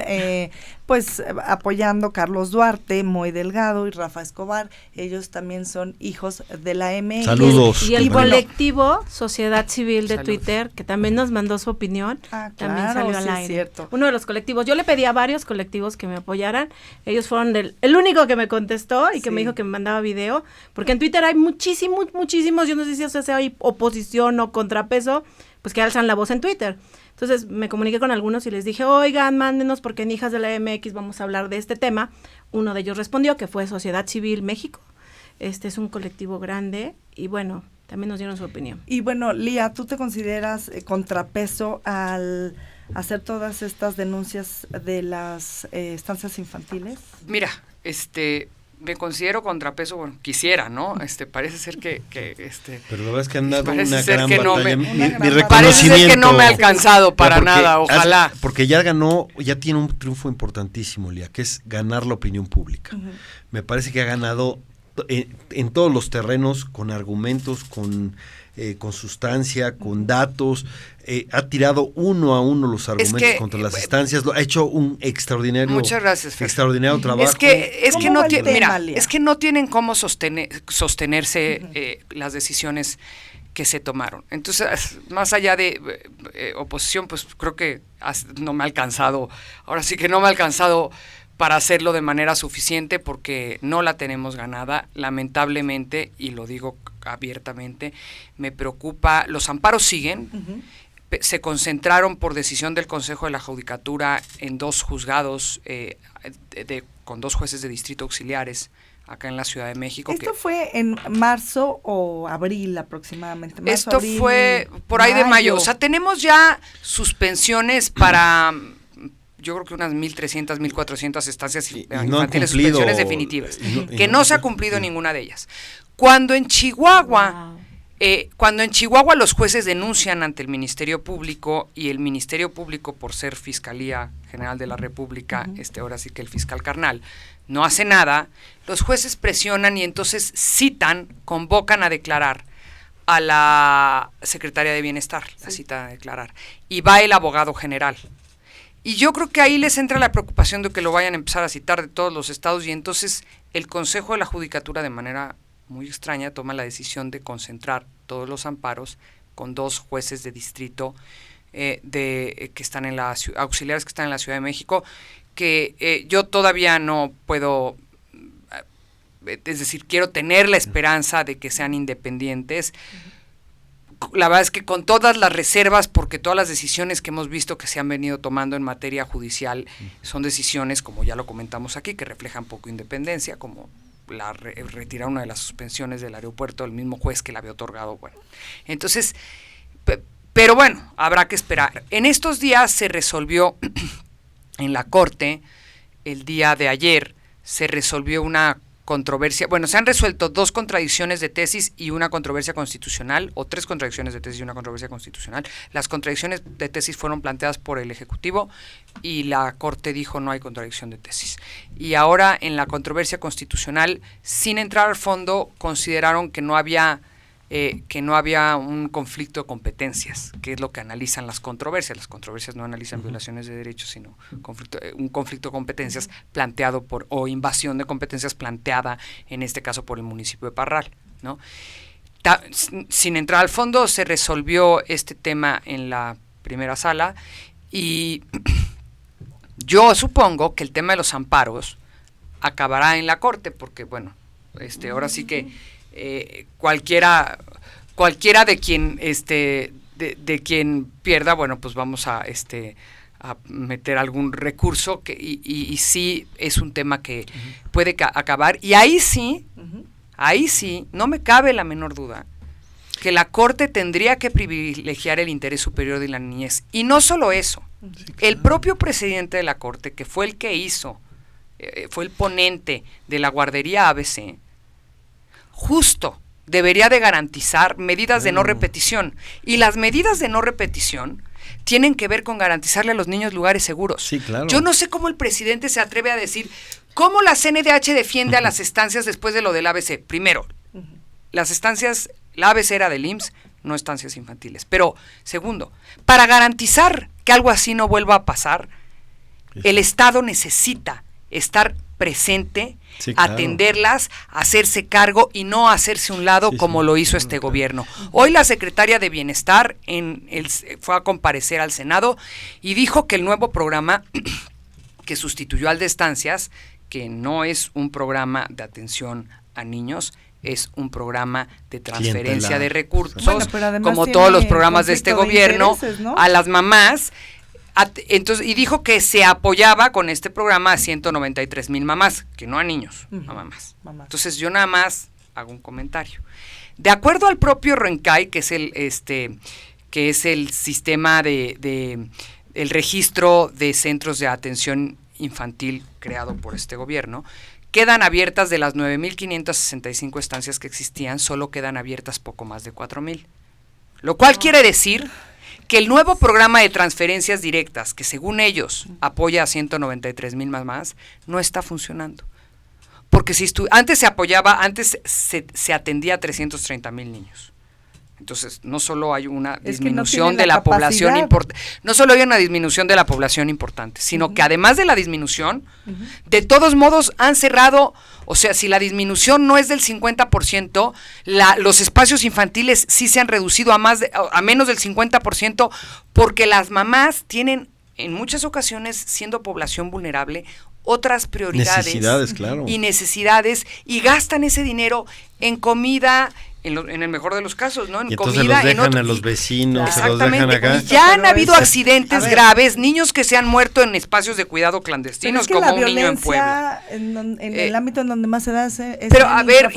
pues apoyando Carlos Duarte, Moy Delgado y Rafa Escobar. Ellos también son hijos de la MX. Saludos. Y el colectivo Sociedad Civil de Twitter, que también nos mandó su opinión, también salió al aire. Cierto. Uno de los colectivos, yo le pedí a varios colectivos que me apoyaran, ellos fueron el único que me contestó y que me dijo que me mandaba video, porque en Twitter hay muchísimos, yo no sé si eso sea oposición o contrapeso, pues que alzan la voz en Twitter. Entonces me comuniqué con algunos y les dije, oigan, mándenos porque en Hijas de la MX vamos a hablar de este tema. Uno de ellos respondió que fue Sociedad Civil México. Este es un colectivo grande y bueno, también nos dieron su opinión. Y bueno, Lía, ¿tú te consideras contrapeso al hacer todas estas denuncias de las estancias infantiles? Mira, me considero contrapeso, bueno, quisiera, ¿no? Parece ser que pero la verdad es que han dado una gran batalla. Mi reconocimiento. Parece ser que no me ha alcanzado para nada, ojalá. Porque ya tiene un triunfo importantísimo, Lía, que es ganar la opinión pública. Me parece que ha ganado en todos los terrenos, con argumentos, con sustancia, con datos, ha tirado uno a uno los argumentos contra las instancias, ha hecho un extraordinario trabajo. Es que no tienen cómo sostenerse las decisiones que se tomaron. Entonces, más allá de oposición, pues creo que no me ha alcanzado, ahora sí que no me ha alcanzado para hacerlo de manera suficiente porque no la tenemos ganada, lamentablemente, y lo digo abiertamente, me preocupa, los amparos siguen, se concentraron por decisión del Consejo de la Judicatura en 2 juzgados con 2 jueces de distrito auxiliares acá en la Ciudad de México. ¿Esto fue en marzo o abril aproximadamente? Esto fue por ahí de mayo, o sea, tenemos ya suspensiones para... yo creo que unas 1.300, 1.400 estancias infantiles, suspensiones definitivas, que no se ha cumplido ninguna de ellas. Cuando en Chihuahua los jueces denuncian ante el Ministerio Público, y el Ministerio Público, por ser Fiscalía General de la República, ahora sí que el fiscal carnal, no hace nada, los jueces presionan y entonces convocan a declarar a la Secretaria de Bienestar, la citan a declarar, y va el abogado general. Y yo creo que ahí les entra la preocupación de que lo vayan a empezar a citar de todos los estados, y entonces el Consejo de la Judicatura, de manera muy extraña, toma la decisión de concentrar todos los amparos con 2 jueces de distrito que están en auxiliares que están en la Ciudad de México, que yo todavía no puedo, es decir, quiero tener la esperanza de que sean independientes. La verdad es que con todas las reservas, porque todas las decisiones que hemos visto que se han venido tomando en materia judicial son decisiones, como ya lo comentamos aquí, que reflejan poco independencia, como retirar una de las suspensiones del aeropuerto del mismo juez que la había otorgado. Bueno, entonces, pero bueno, habrá que esperar. En estos días se resolvió en la Corte, el día de ayer, se resolvió una controversia, bueno, se han resuelto 2 contradicciones de tesis y una controversia constitucional, o 3 contradicciones de tesis y una controversia constitucional. Las contradicciones de tesis fueron planteadas por el Ejecutivo y la Corte dijo no hay contradicción de tesis. Y ahora en la controversia constitucional, sin entrar al fondo, consideraron que no había un conflicto de competencias, que es lo que analizan las controversias. Las controversias no analizan violaciones de derechos, sino un conflicto de competencias planteado o invasión de competencias planteada, en este caso por el municipio de Parral, ¿no? Sin entrar al fondo, se resolvió este tema en la primera sala, y yo supongo que el tema de los amparos acabará en la Corte, porque bueno, ahora sí que cualquiera cualquiera de quien de quien pierda, bueno, pues vamos a meter algún recurso y sí es un tema que puede acabar, y ahí sí, no me cabe la menor duda que la Corte tendría que privilegiar el interés superior de la niñez. Y no solo eso, el propio presidente de la Corte, que fue el que hizo, fue el ponente de la guardería ABC, justo debería de garantizar medidas de no repetición. Y las medidas de no repetición tienen que ver con garantizarle a los niños lugares seguros. Sí, claro. Yo no sé cómo el presidente se atreve a decir cómo la CNDH defiende a las estancias después de lo del ABC. Primero, las estancias, la ABC era del IMSS, no estancias infantiles. Pero, segundo, para garantizar que algo así no vuelva a pasar, el Estado necesita estar presente, atenderlas, hacerse cargo y no hacerse un lado como lo hizo este gobierno. Hoy la secretaria de Bienestar fue a comparecer al Senado y dijo que el nuevo programa que sustituyó al de estancias, que no es un programa de atención a niños, es un programa de transferencia de recursos, como todos los programas de este gobierno, ¿no? A las mamás. Entonces, y dijo que se apoyaba con este programa a 193,000 mamás, que no a niños, a mamás. Entonces yo nada más hago un comentario. De acuerdo al propio RENCAI, que es el sistema el registro de centros de atención infantil creado por este gobierno, quedan abiertas de las 9,565 estancias que existían, solo quedan abiertas poco más de 4,000. Lo cual quiere decir que el nuevo programa de transferencias directas, que según ellos apoya a 193,000 mamás, no está funcionando. Porque antes se atendía a 330,000 niños. Entonces, no solo hay una disminución de la población importante, no solo hay una disminución de la población importante, sino que además de la disminución, de todos modos han cerrado, o sea, si la disminución no es del 50%, los espacios infantiles sí se han reducido a menos del 50%, porque las mamás tienen, en muchas ocasiones, siendo población vulnerable, otras prioridades y necesidades, y gastan ese dinero en comida, en el mejor de los casos, ¿no? En entonces comida, los dejan a los vecinos, se los dejan acá. Y ya han habido accidentes graves, niños que se han muerto en espacios de cuidado clandestinos, como un niño en Puebla. En el ámbito en donde más se da es pero a ver,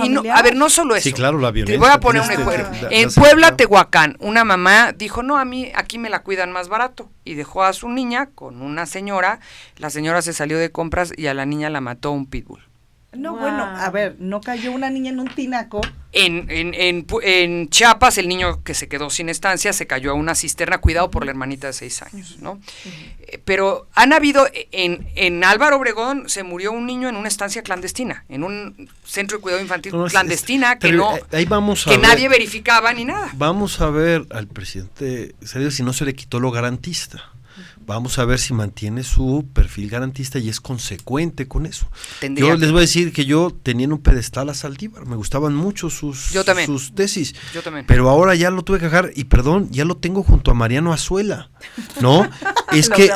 no solo eso. Sí, claro, la violencia. Te voy a poner un ejemplo. En Puebla, Tehuacán, una mamá dijo, no, a mí aquí me la cuidan más barato, y dejó a su niña con una señora, la señora se salió de compras y a la niña la mató un pitbull. No, bueno, a ver, ¿no cayó una niña en un tinaco? En Chiapas, el niño que se quedó sin estancia se cayó a una cisterna, cuidado por la hermanita de 6 años, ¿no? Pero han habido, en Álvaro Obregón se murió un niño en una estancia clandestina, en un centro de cuidado infantil clandestina, que nadie verificaba ni nada. Vamos a ver al presidente si no se le quitó lo garantista. Vamos a ver si mantiene su perfil garantista y es consecuente con eso. Yo les voy a decir que yo tenía en un pedestal a Saldívar, me gustaban mucho sus tesis. Yo también. Pero ahora ya lo tuve que dejar y ya lo tengo junto a Mariano Azuela, ¿no? Es que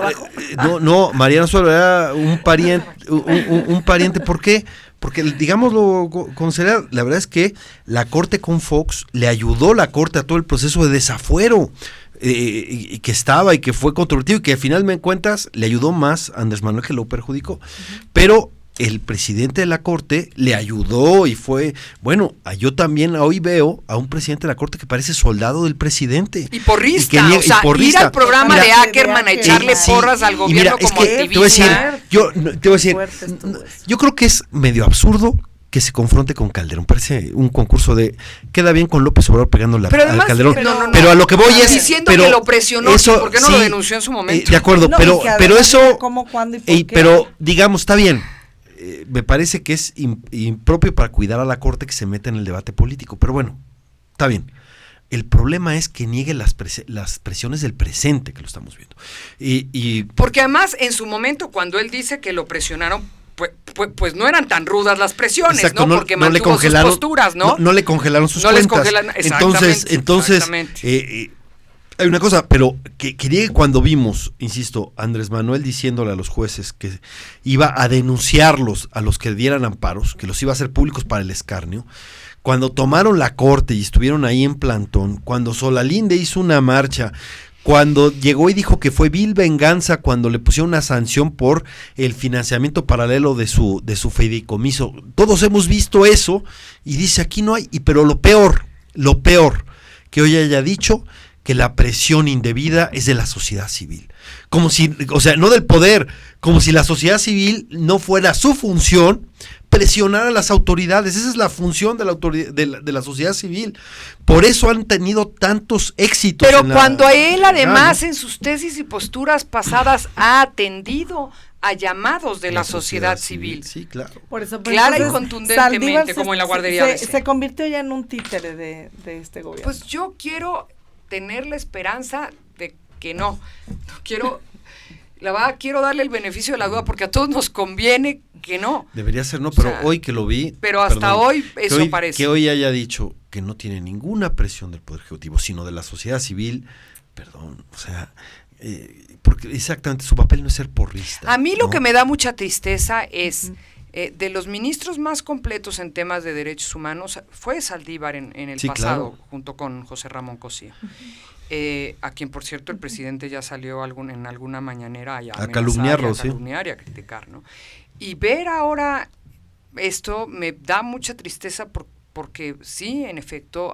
Mariano Azuela era un pariente, ¿por qué? Porque, digámoslo con seriedad, la verdad es que la Corte con Fox le ayudó a todo el proceso de desafuero y que estaba y que fue controvertido y que al final me cuentas le ayudó más a Andrés Manuel que lo perjudicó. Pero el presidente de la Corte le ayudó y fue, yo también hoy veo a un presidente de la Corte que parece soldado del presidente. Y porrista, ir al programa de Ackerman a echarle porras al gobierno como activista. Yo creo que es medio absurdo que se confronte con Calderón. Parece un concurso queda bien con López Obrador pegándole al Calderón. Pero a lo que voy es diciendo que lo presionó, ¿por qué no lo denunció en su momento? De acuerdo, pero eso ¿cómo, cuándo y por qué? Pero digamos, está bien. Me parece que es impropio para cuidar a la Corte que se meta en el debate político, pero bueno, está bien. El problema es que niegue las presiones del presente, que lo estamos viendo. Porque además, en su momento, cuando él dice que lo presionaron, pues no eran tan rudas las presiones, exacto, ¿no? Porque mantuvo sus posturas, ¿no? No le congelaron sus cuentas. Entonces, hay una cosa, pero que niegue cuando vimos, insisto, Andrés Manuel diciéndole a los jueces que iba a denunciarlos a los que dieran amparos, que los iba a hacer públicos para el escarnio, cuando tomaron la corte y estuvieron ahí en plantón, cuando Solalinde hizo una marcha, cuando llegó y dijo que fue vil venganza cuando le pusieron una sanción por el financiamiento paralelo de su fideicomiso. Todos hemos visto eso y dice aquí no hay, pero lo peor, que hoy haya dicho que la presión indebida es de la sociedad civil. Como si, o sea, no del poder, como si la sociedad civil no fuera su función presionar a las autoridades. Esa es la función de la sociedad civil. Por eso han tenido tantos éxitos. Pero cuando él además en sus tesis y posturas pasadas ha atendido a llamados de la sociedad civil. Sí, claro. Por eso, clara y contundentemente, como en la guardería. Se convirtió ya en un títere de este gobierno. Pues yo quiero tener la esperanza de que no quiero, la verdad quiero darle el beneficio de la duda porque a todos nos conviene que no. Debería ser no, pero hoy que lo vi. Pero hasta hoy eso parece. Que hoy haya dicho que no tiene ninguna presión del Poder Ejecutivo, sino de la sociedad civil, perdón, o sea, porque exactamente su papel no es ser porrista. A mí lo que me da mucha tristeza es, de los ministros más completos en temas de derechos humanos, fue Saldívar en el pasado, claro, junto con José Ramón Cosío. A quien, por cierto, el presidente ya salió en alguna mañanera a calumniarlo, y a criticar, ¿no? Y ver ahora esto me da mucha tristeza porque sí, en efecto,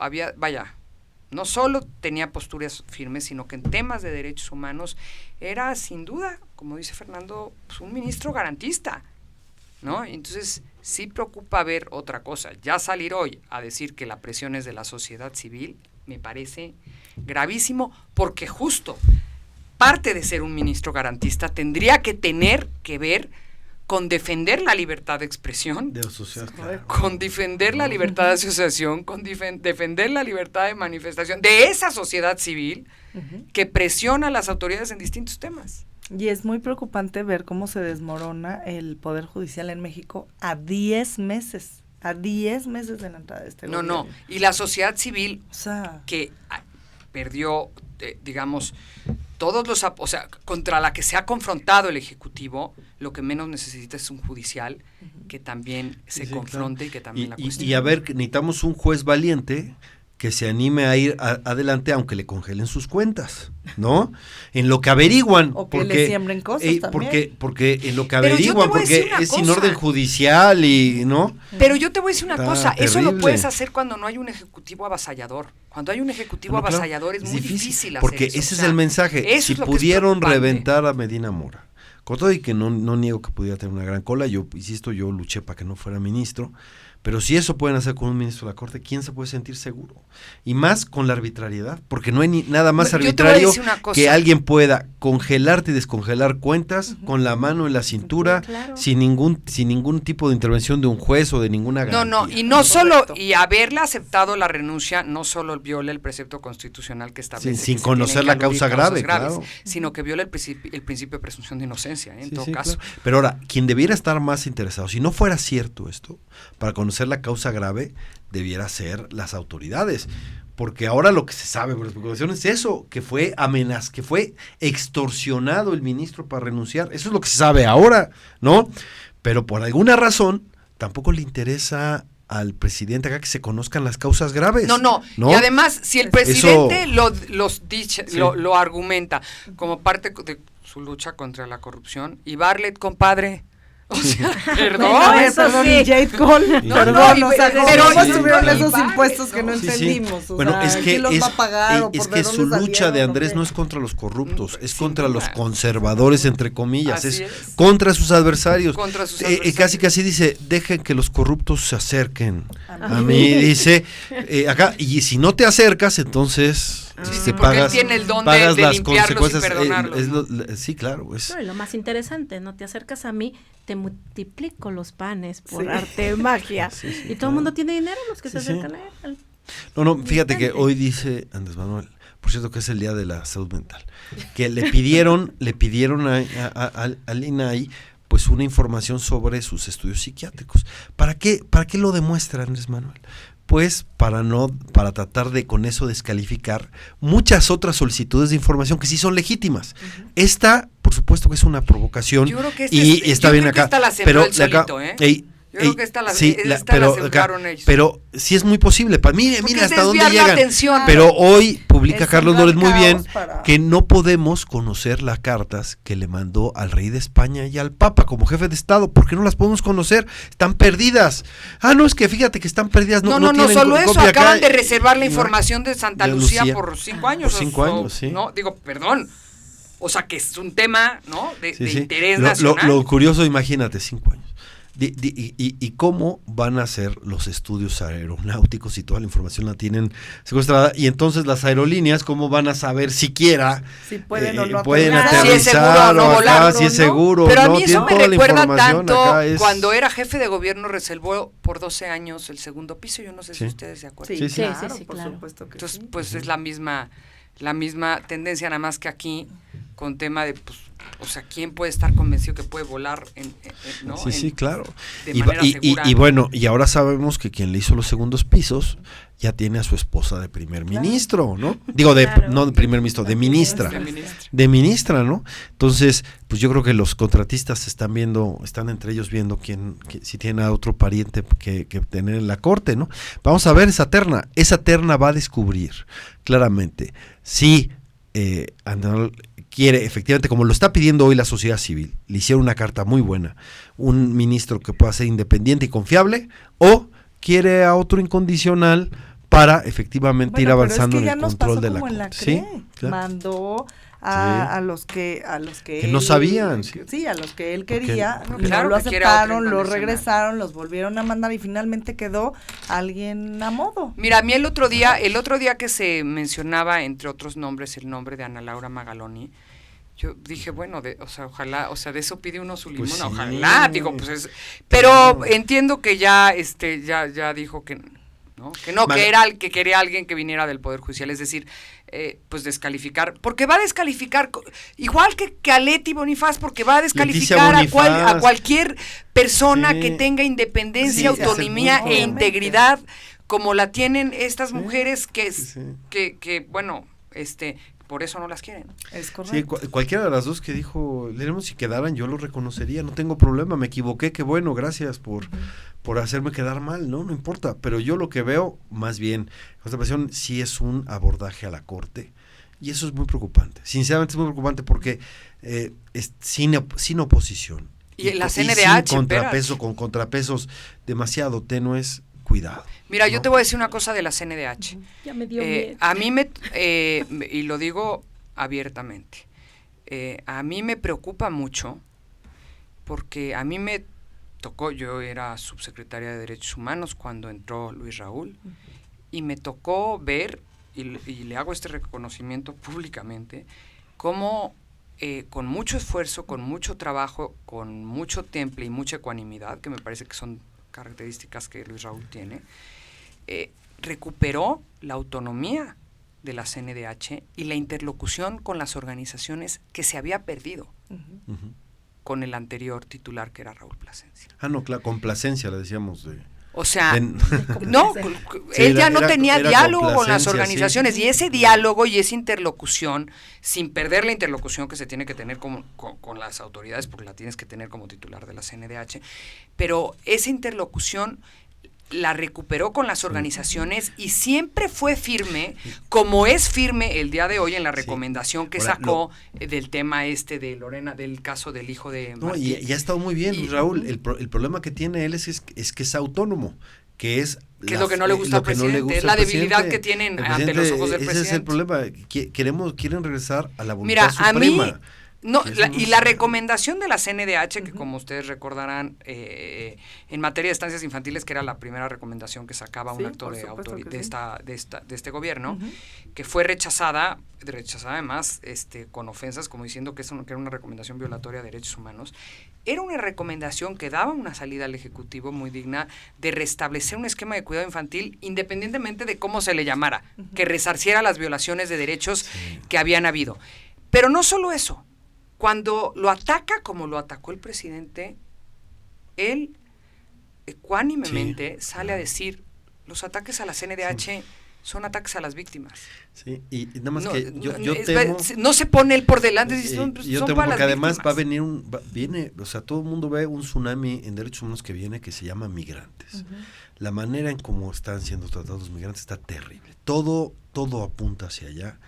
no solo tenía posturas firmes, sino que en temas de derechos humanos era, sin duda, como dice Fernando, pues un ministro garantista, ¿no? Entonces, sí preocupa ver otra cosa. Ya salir hoy a decir que la presión es de la sociedad civil, me parece gravísimo, porque justo parte de ser un ministro garantista tendría que tener que ver con defender la libertad de expresión, con defender la libertad de asociación, con defender la libertad de manifestación de esa sociedad civil que presiona a las autoridades en distintos temas. Y es muy preocupante ver cómo se desmorona el Poder Judicial en México a 10 meses de la entrada de este gobierno. Y la sociedad civil, que perdió, digamos, todos los, contra la que se ha confrontado el Ejecutivo, lo que menos necesita es un judicial que también se confronte, claro, y que también la cuestione. Y a ver, necesitamos un juez valiente que se anime a ir adelante aunque le congelen sus cuentas, ¿no? En lo que averiguan. O que le siembren cosas también. Porque en lo que averiguan, porque es sin orden judicial y, ¿no? Pero yo te voy a decir una cosa, terrible. Eso lo puedes hacer cuando no hay un ejecutivo avasallador. Cuando hay un ejecutivo avasallador es muy difícil hacer porque eso. Ese es el mensaje. Si pudieron reventar a Medina Mora, con todo y que no niego que pudiera tener una gran cola, yo luché para que no fuera ministro, pero si eso pueden hacer con un ministro de la Corte, ¿quién se puede sentir seguro? Y más con la arbitrariedad, porque no hay nada más arbitrario que alguien pueda congelarte y descongelar cuentas con la mano en la cintura, claro, sin ningún tipo de intervención de un juez o de ninguna garantía. Y no solo, y haberle aceptado la renuncia, no solo viola el precepto constitucional que establece sin conocer la causa grave, claro, sino que viola el principio de presunción de inocencia, en todo caso. Claro. Pero ahora, quien debiera estar más interesado, si no fuera cierto esto, para conocer la causa grave, debiera ser las autoridades, porque ahora lo que se sabe por especulación es eso, que fue que fue extorsionado el ministro para renunciar, eso es lo que se sabe ahora, ¿no? Pero por alguna razón tampoco le interesa al presidente acá que se conozcan las causas graves. No. Y además, si el presidente lo argumenta como parte de su lucha contra la corrupción, y Bartlett, compadre, o sea, perdón, y Jade Cole, pero ¿cómo estuvieron esos impuestos que no entendimos? Sí. Bueno, es que los va a pagar, es que su lucha de Andrés no es contra los corruptos, es contra los conservadores, entre comillas, es contra sus adversarios. Casi dice, dejen que los corruptos se acerquen a mí, dice, acá, y si no te acercas, entonces pagas, tiene el don pagas de las consecuencias y perdonarlos. Sí, claro. Y lo más interesante, no te acercas a mí, te multiplico los panes por arte de magia. Y todo el mundo tiene dinero, los que se acercan a él. No, fíjate que hoy dice Andrés Manuel, por cierto que es el día de la salud mental, que le pidieron al INAI pues una información sobre sus estudios psiquiátricos. ¿Para qué lo demuestra Andrés Manuel? Pues para tratar de con eso descalificar muchas otras solicitudes de información que sí son legítimas. Esta, por supuesto que es una provocación. Yo creo que está bien acá. Esta la sembró pero el solito, Yo creo que esta la sembraron ellos. Pero sí es muy posible. Mira hasta dónde llegan. Atención. Pero hoy publica Carlos Loret muy bien que no podemos conocer las cartas que le mandó al rey de España y al Papa como jefe de Estado. ¿Por qué no las podemos conocer? Están perdidas. No, es que fíjate que están perdidas. No, solo eso. Acaban de reservar la información de Santa Lucía por 5 años. Por 5 años, sí. No, digo, perdón. O sea, que es un tema, ¿no? De interés nacional. Lo curioso, imagínate, 5 años. Y cómo van a ser los estudios aeronáuticos y toda la información la tienen secuestrada, y entonces las aerolíneas cómo van a saber siquiera si pueden o no pueden aterrizar, si es seguro o no volar, si es seguro. Pero a mí eso me recuerda tanto cuando era jefe de gobierno, reservó por 12 años el segundo piso. Yo no sé si ustedes se acuerdan. Sí, claro, por supuesto que entonces, pues es la misma tendencia, nada más que aquí con tema de, pues, o sea, ¿quién puede estar convencido que puede volar ¿no? Sí, claro. De manera segura. Y bueno, y ahora sabemos que quien le hizo los segundos pisos ya tiene a su esposa de primer ministro, ¿no? Digo, no de primer ministro, de ministra. De ministra, ¿no? Entonces, pues yo creo que los contratistas están entre ellos viendo si tiene a otro pariente que tener en la corte, ¿no? Vamos a ver esa terna va a descubrir claramente si Andrés quiere, efectivamente, como lo está pidiendo hoy la sociedad civil, le hicieron una carta muy buena, un ministro que pueda ser independiente y confiable, o quiere a otro incondicional para efectivamente ir avanzando en el control de la corte. Sí, claro. Mandó a los que no sabían. Sí, a los que él quería, no lo aceptaron, lo regresaron, los volvieron a mandar y finalmente quedó alguien a modo. Mira, a mí el otro día que se mencionaba, entre otros nombres, el nombre de Ana Laura Magaloni, yo dije, bueno, ojalá, de eso pide uno su limón, pues sí, ojalá, digo, pues pero entiendo que ya dijo que no, que quería alguien que viniera del Poder Judicial, es decir, pues descalificar, porque va a descalificar, igual que a Leti Bonifaz, porque va a descalificar a cualquier persona que tenga independencia, autonomía e integridad, como la tienen estas mujeres que bueno, por eso no las quieren. Es correcto. Sí, cualquiera de las dos que dijo, leeremos si quedaran, yo lo reconocería, no tengo problema, me equivoqué, qué bueno, gracias por hacerme quedar mal, no importa, pero yo lo que veo, más bien, esta ocasión sí es un abordaje a la corte, y eso es muy preocupante, sinceramente es muy preocupante porque es sin oposición. Y la CNDH, con contrapesos demasiado tenues, cuidado. Mira, yo te voy a decir una cosa de la CNDH. Ya me dio miedo. A mí y lo digo abiertamente, a mí me preocupa mucho porque a mí me tocó, yo era subsecretaria de Derechos Humanos cuando entró Luis Raúl, y me tocó ver, y le hago este reconocimiento públicamente, cómo con mucho esfuerzo, con mucho trabajo, con mucho temple y mucha ecuanimidad, que me parece que son características que Luis Raúl tiene, recuperó la autonomía de la CNDH y la interlocución con las organizaciones que se había perdido con el anterior titular, que era Raúl Plasencia. No, claro, con Plasencia le decíamos o sea, no, él ya no tenía diálogo con las organizaciones, y ese diálogo y esa interlocución, sin perder la interlocución que se tiene que tener con las autoridades, porque la tienes que tener como titular de la CNDH, pero esa interlocución la recuperó con las organizaciones y siempre fue firme, como es firme el día de hoy en la recomendación que sacó del tema de Lorena, del caso del hijo de Martín. Y ha estado muy bien, Raúl. El problema que tiene él es que es autónomo, que es lo que no le gusta al presidente, es la debilidad que tienen ante los ojos del presidente. Ese es el problema, quieren regresar a la voluntad suprema. Y la recomendación de la CNDH, que como ustedes recordarán, en materia de estancias infantiles, que era la primera recomendación que sacaba un acto de este gobierno, que fue rechazada además con ofensas, como diciendo que era una recomendación violatoria de derechos humanos. Era una recomendación que daba una salida al Ejecutivo muy digna de restablecer un esquema de cuidado infantil, independientemente de cómo se le llamara, que resarciera las violaciones de derechos que habían habido. Pero no solo eso. Cuando lo ataca como lo atacó el presidente, él ecuánimemente sale a decir, los ataques a la CNDH son ataques a las víctimas. Sí, y nada más que yo temo... No se pone él por delante, yo temo porque además va a venir viene, o sea, todo el mundo ve un tsunami en derechos humanos que viene, que se llama migrantes. La manera en cómo están siendo tratados los migrantes está terrible. Todo apunta hacia allá.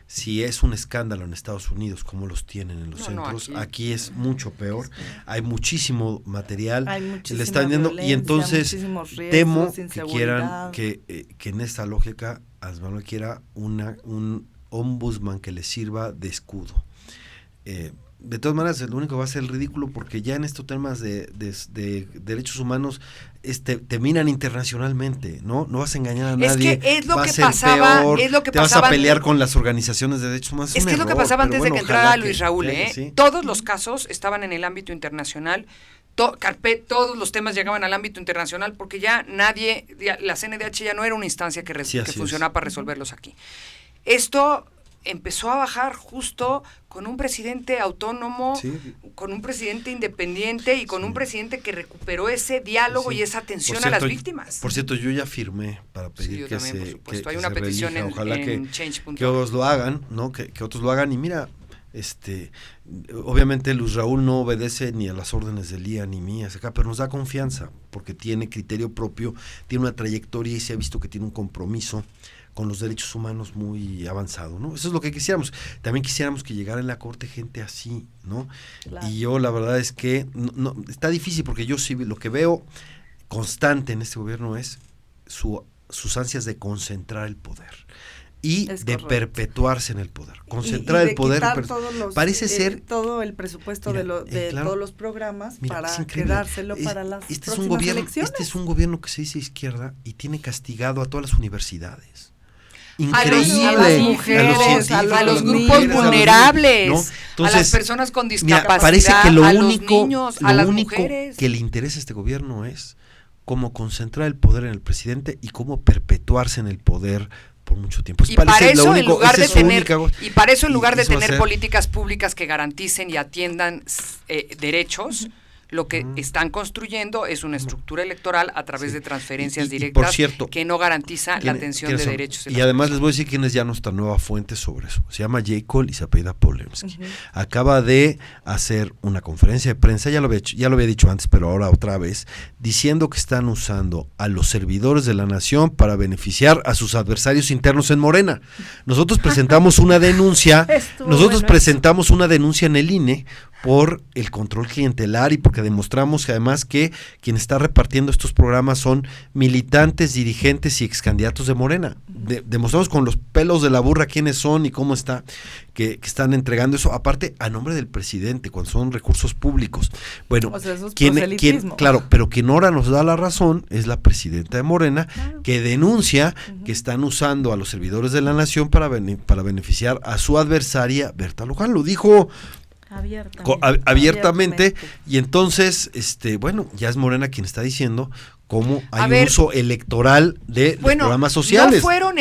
Si es un escándalo en Estados Unidos, como los tienen en los centros, aquí es mucho peor. Hay muchísimo material, le están viendo, y entonces temo que quieran que en esta lógica Andrés quiera un ombudsman que le sirva de escudo. De todas maneras, lo único que va a ser el ridículo, porque ya en estos temas de derechos humanos te minan internacionalmente, ¿no? No vas a engañar a nadie. Es que es lo va que a ser pasaba, peor, es lo que te pasaba, vas a pelear con las organizaciones de derechos humanos. Es que es lo que pasaba antes de que entrara Luis Raúl, sí. Todos los casos estaban en el ámbito internacional. Todos los temas llegaban al ámbito internacional porque ya la CNDH ya no era una instancia que funcionaba para resolverlos aquí. Esto empezó a bajar justo con un presidente autónomo, con un presidente independiente y con un presidente que recuperó ese diálogo y esa atención a las víctimas. Por cierto, yo ya firmé para pedir que también, se por supuesto. Hay una petición ojalá en change.org. que otros lo hagan, ¿no? Que otros lo hagan. Y mira, obviamente Luis Raúl no obedece ni a las órdenes de Lía ni mías acá, pero nos da confianza porque tiene criterio propio, tiene una trayectoria y se ha visto que tiene un compromiso con los derechos humanos muy avanzado, ¿no? Eso es lo que quisiéramos. También quisiéramos que llegara en la corte gente así, ¿no? Claro. Y yo la verdad es que no está difícil, porque yo sí lo que veo constante en este gobierno es sus ansias de concentrar el poder y de perpetuarse en el poder. Concentrar el poder, parece ser todo el presupuesto de todos los programas para quedárselo para las próximas elecciones. Este es un gobierno que se dice izquierda y tiene castigado a todas las universidades. Increíble. A las mujeres, a los grupos vulnerables, ¿no? Entonces, a las personas con discapacidad, mira, parece que lo único, los niños, a las mujeres. Que le interesa a este gobierno es cómo concentrar el poder en el presidente y cómo perpetuarse en el poder por mucho tiempo. Y para eso, en lugar de tener políticas públicas que garanticen y atiendan derechos, lo que están construyendo es una estructura electoral a través de transferencias directas, por cierto, que no garantiza la atención de derechos. Y además les voy a decir quién es ya nuestra nueva fuente sobre eso. Se llama J. Cole y se apellida Polemski. Acaba de hacer una conferencia de prensa, ya lo había dicho antes, pero ahora otra vez, diciendo que están usando a los servidores de la nación para beneficiar a sus adversarios internos en Morena. Nosotros presentamos una denuncia, una denuncia en el INE por el control clientelar y porque demostramos que además que quien está repartiendo estos programas son militantes, dirigentes y excandidatos de Morena. Demostramos con los pelos de la burra quiénes son y cómo está, que están entregando eso, aparte a nombre del presidente, cuando son recursos públicos. Bueno, o sea, eso es claro, pero quien ahora nos da la razón es la presidenta de Morena, que denuncia que están usando a los servidores de la nación para beneficiar a su adversaria Berta Luján. Lo dijo abiertamente, y entonces ya es Morena quien está diciendo cómo hay un uso electoral de los programas sociales. No fueron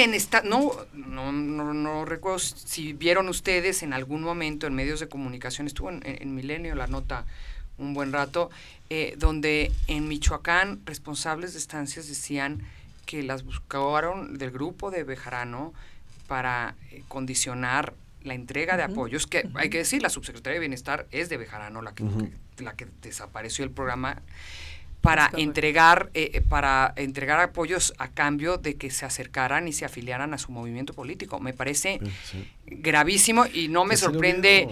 no recuerdo si vieron ustedes en algún momento en medios de comunicación, estuvo en Milenio la nota un buen rato, donde en Michoacán responsables de estancias decían que las buscaron del grupo de Bejarano para condicionar la entrega de apoyos, que hay que decir, la subsecretaria de Bienestar es de Bejarano, la que desapareció el programa, para entregar apoyos a cambio de que se acercaran y se afiliaran a su movimiento político. Me parece gravísimo y no me sorprende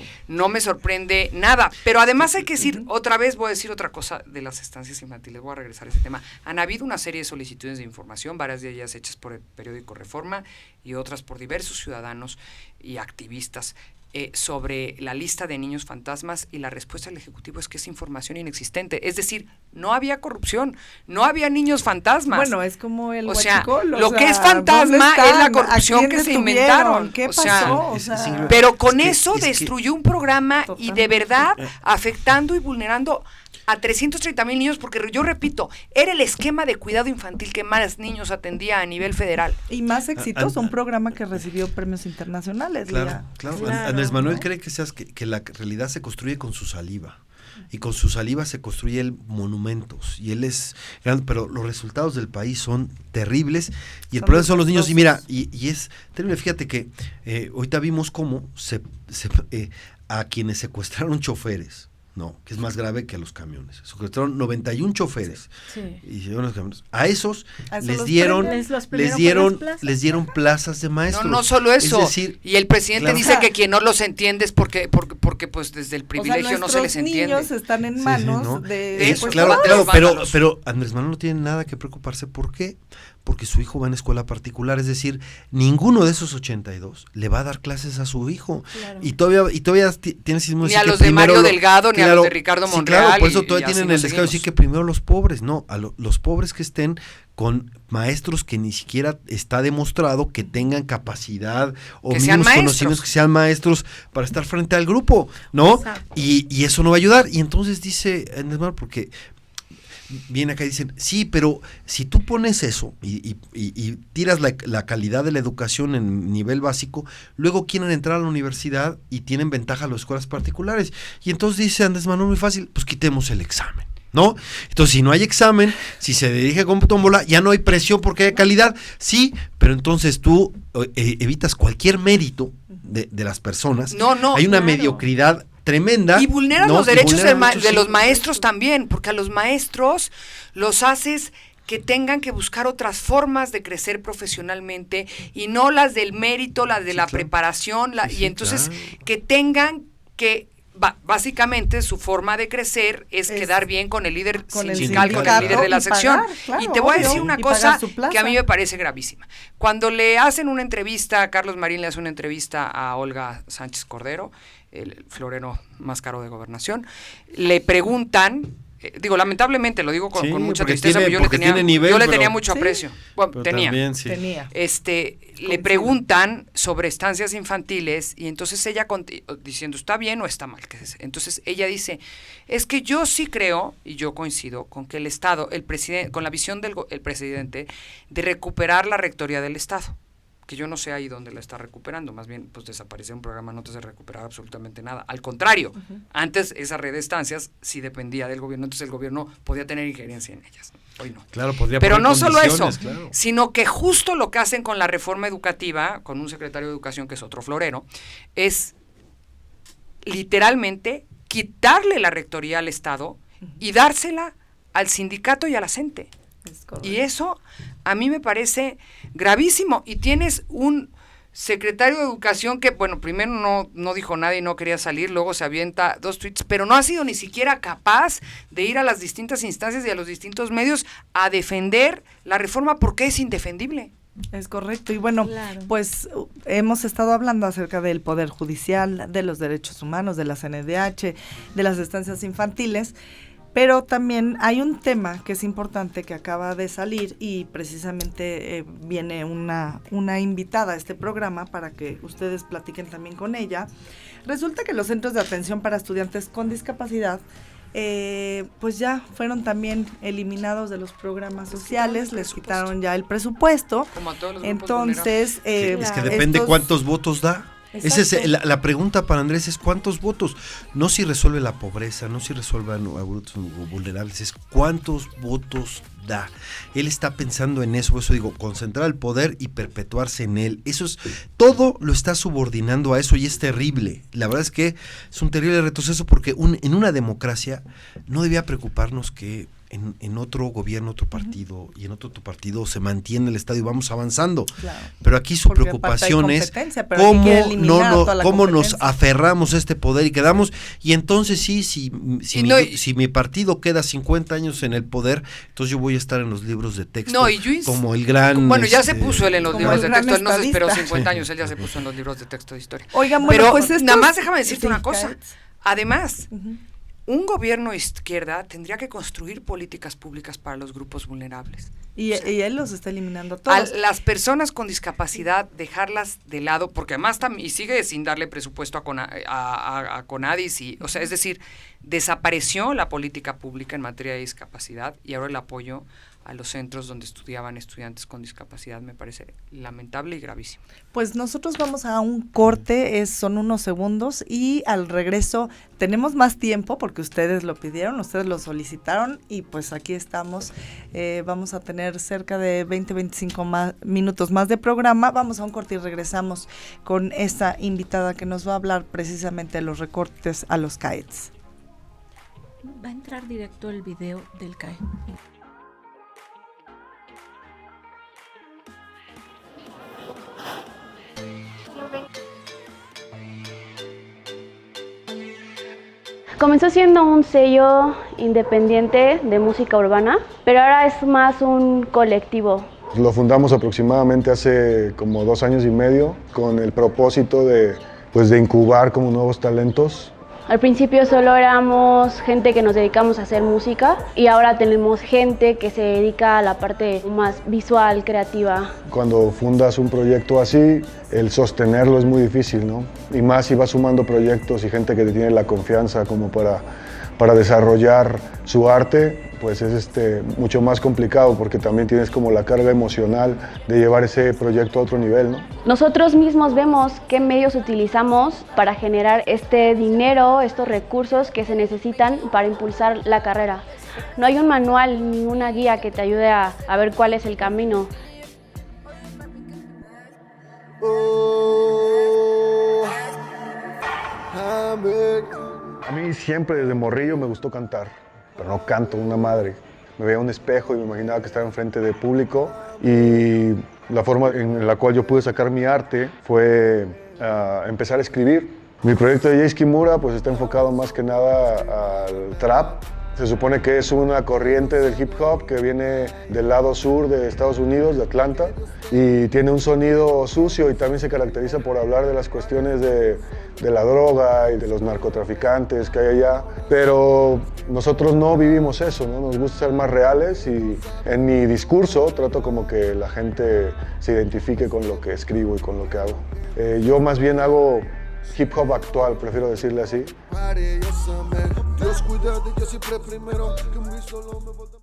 nada. Pero además hay que decir, voy a decir otra cosa de las estancias infantiles, voy a regresar a ese tema. Han habido una serie de solicitudes de información, varias de ellas hechas por el periódico Reforma y otras por diversos ciudadanos y activistas, sobre la lista de niños fantasmas, y la respuesta del Ejecutivo es que es información inexistente. Es decir, no había corrupción, no había niños fantasmas. Bueno, es como el lo que es fantasma es la corrupción que se inventaron. ¿Qué pasó? Pero con eso destruyó un programa y de verdad afectando y vulnerando a 330,000 niños, porque yo repito, era el esquema de cuidado infantil que más niños atendía a nivel federal. Y más exitoso, un programa que recibió premios internacionales. Claro. Andrés Manuel cree que la realidad se construye con su saliva. y con su saliva se construye él monumentos, y él es grande, pero los resultados del país son terribles, y el problema son los niños, y mira, y es terrible. Fíjate que ahorita vimos cómo a quienes secuestraron choferes, no, que es más grave que a los camiones. Secuestraron 91 choferes. Sí. Y los camiones. A esos les dieron plazas de maestros. No solo eso. Es decir, y el presidente dice que quien no los entiende es porque pues desde el privilegio no se les entiende. Los niños están en manos de eso. Claro, pero Andrés Manuel no tiene nada que preocuparse. ¿Por qué? Porque su hijo va en escuela particular, es decir, ninguno de esos 82 le va a dar clases a su hijo. Claro. Y todavía tienes ni a los de Mario Delgado, ni a los de Ricardo Monreal. Claro, por eso todavía tienen el descaro de decir que primero los pobres, no, los pobres que estén con maestros que ni siquiera está demostrado que tengan capacidad o mínimos conocimientos, que sean maestros para estar frente al grupo, ¿no? Y eso no va a ayudar. Y entonces dice Andrés Manuel, porque viene acá y dicen, sí, pero si tú pones eso y tiras la calidad de la educación en nivel básico, luego quieren entrar a la universidad y tienen ventaja a las escuelas particulares. Y entonces dice Andrés Manuel, muy fácil, pues quitemos el examen, ¿no? Entonces, si no hay examen, si se dirige con tómbola, ya no hay presión porque hay calidad, sí, pero entonces tú evitas cualquier mérito de las personas. Hay una mediocridad tremenda. Y vulneran los derechos de los maestros también, porque a los maestros los haces que tengan que buscar otras formas de crecer profesionalmente y no las del mérito, las de la preparación, y entonces que tengan que básicamente su forma de crecer es quedar bien con el líder sindical, con el líder de la sección. Y te voy a decir una cosa que a mí me parece gravísima. Cuando le hacen una entrevista, Carlos Marín le hace una entrevista a Olga Sánchez Cordero, el florero más caro de Gobernación, le preguntan, lamentablemente lo digo con mucha tristeza, pero yo le tenía mucho aprecio. Bueno, tenía. Le preguntan sobre estancias infantiles y entonces ella diciendo, ¿está bien o está mal? Entonces ella dice, es que yo sí creo, y yo coincido con que el Estado, con la visión del presidente de recuperar la rectoría del Estado, que yo no sé ahí dónde la está recuperando, más bien pues desaparecer un programa no te hace recuperar absolutamente nada, al contrario, antes esa red de estancias sí dependía del gobierno, entonces el gobierno podía tener injerencia en ellas, hoy no. Claro, podría pero no solo eso, sino que justo lo que hacen con la reforma educativa, con un secretario de educación que es otro florero, es literalmente quitarle la rectoría al Estado y dársela al sindicato y a la CENTE. Y eso a mí me parece gravísimo. Y tienes un secretario de Educación que, bueno, primero no dijo nada y no quería salir, luego se avienta 2 tweets, pero no ha sido ni siquiera capaz de ir a las distintas instancias y a los distintos medios a defender la reforma porque es indefendible. Es correcto. Y bueno, pues hemos estado hablando acerca del Poder Judicial, de los derechos humanos, de la CNDH, de las estancias infantiles. Pero también hay un tema que es importante que acaba de salir y precisamente viene una invitada a este programa para que ustedes platiquen también con ella. Resulta que los centros de atención para estudiantes con discapacidad pues ya fueron también eliminados de los programas sociales, les quitaron ya el presupuesto. Como a todos los entonces es que depende cuántos votos da. Esa es la pregunta para Andrés, es cuántos votos, no si resuelve la pobreza, no si resuelve a grupos vulnerables, es cuántos votos da. Él está pensando en eso, por eso digo, concentrar el poder y perpetuarse en él. Eso es, todo lo está subordinando a eso y es terrible. La verdad es que es un terrible retroceso porque en una democracia no debía preocuparnos que en otro gobierno, otro partido, y en otro partido se mantiene el Estado y vamos avanzando. Claro. Pero aquí su preocupación es cómo nos aferramos a este poder y quedamos, y entonces si mi partido queda 50 años en el poder, entonces yo voy a estar en los libros de texto como el gran... Bueno, ya se puso él en los libros de texto, él no se esperó 50 años, él ya se puso en los libros de texto de historia. Oigan, bueno, pero pues nada más déjame decirte una cosa, además... Un gobierno izquierda tendría que construir políticas públicas para los grupos vulnerables. Y él los está eliminando a todos. A las personas con discapacidad, dejarlas de lado, porque además y sigue sin darle presupuesto a CONADIS, es decir, desapareció la política pública en materia de discapacidad y ahora el apoyo a los centros donde estudiaban estudiantes con discapacidad. Me parece lamentable y gravísimo. Pues nosotros vamos a un corte, son unos segundos, y al regreso tenemos más tiempo porque ustedes lo pidieron, ustedes lo solicitaron, y pues aquí estamos. Vamos a tener cerca de 20-25 minutos más de programa. Vamos a un corte y regresamos con esta invitada que nos va a hablar precisamente de los recortes a los CAETs. Va a entrar directo el video del CAE. Comenzó siendo un sello independiente de música urbana, pero ahora es más un colectivo. Lo fundamos aproximadamente hace como 2 años y medio con el propósito de incubar como nuevos talentos. Al principio solo éramos gente que nos dedicamos a hacer música y ahora tenemos gente que se dedica a la parte más visual, creativa. Cuando fundas un proyecto así, el sostenerlo es muy difícil, ¿no? Y más si vas sumando proyectos y gente que te tiene la confianza como para desarrollar su arte, pues es mucho más complicado porque también tienes como la carga emocional de llevar ese proyecto a otro nivel, ¿no? Nosotros mismos vemos qué medios utilizamos para generar este dinero, estos recursos que se necesitan para impulsar la carrera. No hay un manual ni una guía que te ayude a ver cuál es el camino. A mí siempre desde morrillo me gustó cantar, pero no canto una madre. Me veía un espejo y me imaginaba que estaba enfrente de público, y la forma en la cual yo pude sacar mi arte fue empezar a escribir. Mi proyecto de Jay Kimura pues está enfocado más que nada al trap. Se supone que es una corriente del hip hop que viene del lado sur de Estados Unidos, de Atlanta, y tiene un sonido sucio y también se caracteriza por hablar de las cuestiones de la droga y de los narcotraficantes que hay allá. Pero nosotros no vivimos eso, ¿no? Nos gusta ser más reales, y en mi discurso trato como que la gente se identifique con lo que escribo y con lo que hago. Yo más bien hago hip hop actual, prefiero decirle así. Dios cuida de yo siempre primero, que muy solo me voltea.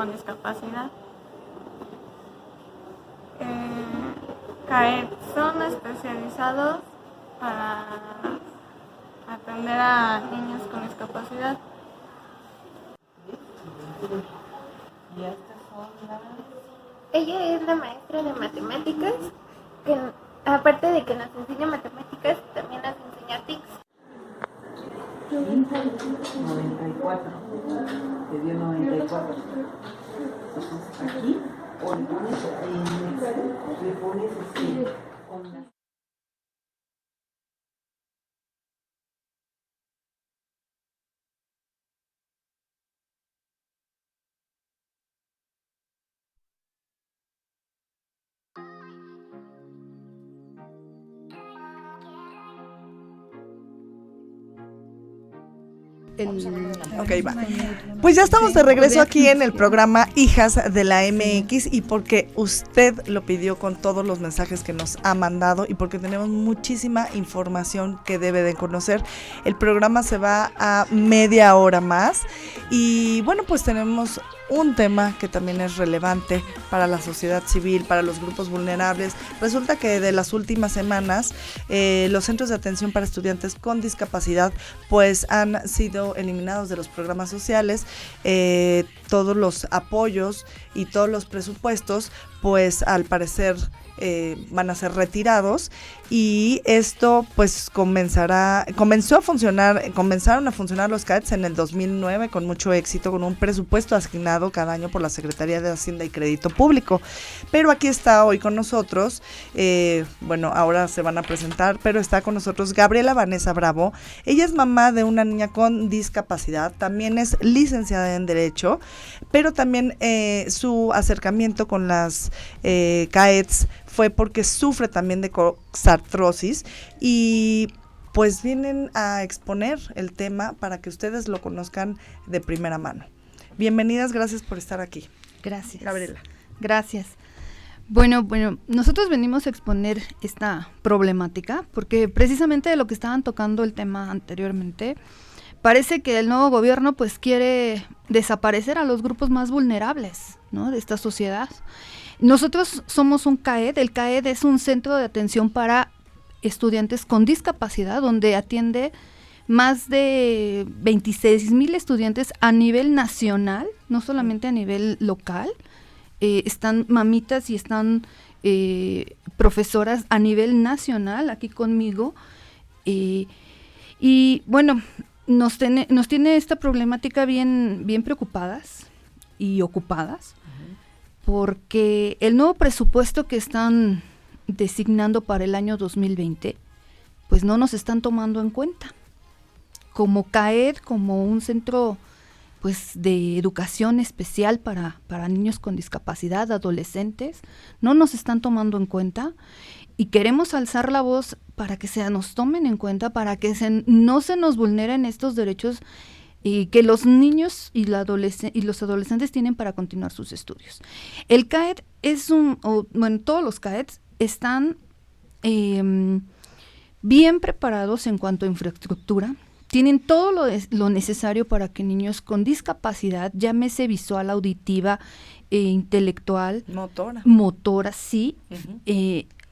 con discapacidad. CAED son especializados para atender a niños con discapacidad. Ella es la maestra de matemáticas, que aparte de que nos enseña matemáticas, también nos enseña TICS. 94, te dio 94. Entonces aquí, o le pones onda. Ok, va. Pues ya estamos de regreso aquí en el programa Hijas de la MX, y porque usted lo pidió con todos los mensajes que nos ha mandado y porque tenemos muchísima información que debe de conocer. El programa se va a media hora más y bueno, pues tenemos un tema que también es relevante para la sociedad civil, para los grupos vulnerables. Resulta que de las últimas semanas los centros de atención para estudiantes con discapacidad pues han sido eliminados de los programas sociales. Todos los apoyos y todos los presupuestos pues al parecer van a ser retirados, y esto pues comenzaron a funcionar los CAEDs en el 2009 con mucho éxito, con un presupuesto asignado cada año por la Secretaría de Hacienda y Crédito Público. Pero aquí está hoy con nosotros, bueno, ahora se van a presentar, pero está con nosotros Gabriela Vanessa Bravo. Ella es mamá de una niña con discapacidad, también es licenciada en Derecho, pero también su acercamiento con las CAEDs fue porque sufre también de coxartrosis, y pues vienen a exponer el tema para que ustedes lo conozcan de primera mano. Bienvenidas, gracias por estar aquí. Gracias. Gabriela. Gracias. Bueno, nosotros venimos a exponer esta problemática porque precisamente de lo que estaban tocando el tema anteriormente, parece que el nuevo gobierno pues quiere desaparecer a los grupos más vulnerables, ¿no?, de esta sociedad. Nosotros somos un CAED. El CAED es un centro de atención para estudiantes con discapacidad, donde atiende más de 26,000 estudiantes a nivel nacional, no solamente a nivel local. Están mamitas y están profesoras a nivel nacional aquí conmigo. Y bueno, nos tiene esta problemática bien preocupadas y ocupadas, porque el nuevo presupuesto que están designando para el año 2020, pues no nos están tomando en cuenta. Como CAED, como un centro pues de educación especial para niños con discapacidad, adolescentes, no nos están tomando en cuenta, y queremos alzar la voz para que nos tomen en cuenta, para que no se nos vulneren estos derechos y que los niños y los adolescentes tienen para continuar sus estudios. El CAED todos los CAEDs están bien preparados en cuanto a infraestructura, tienen todo lo necesario para que niños con discapacidad, llámese visual, auditiva, intelectual, motora, sí,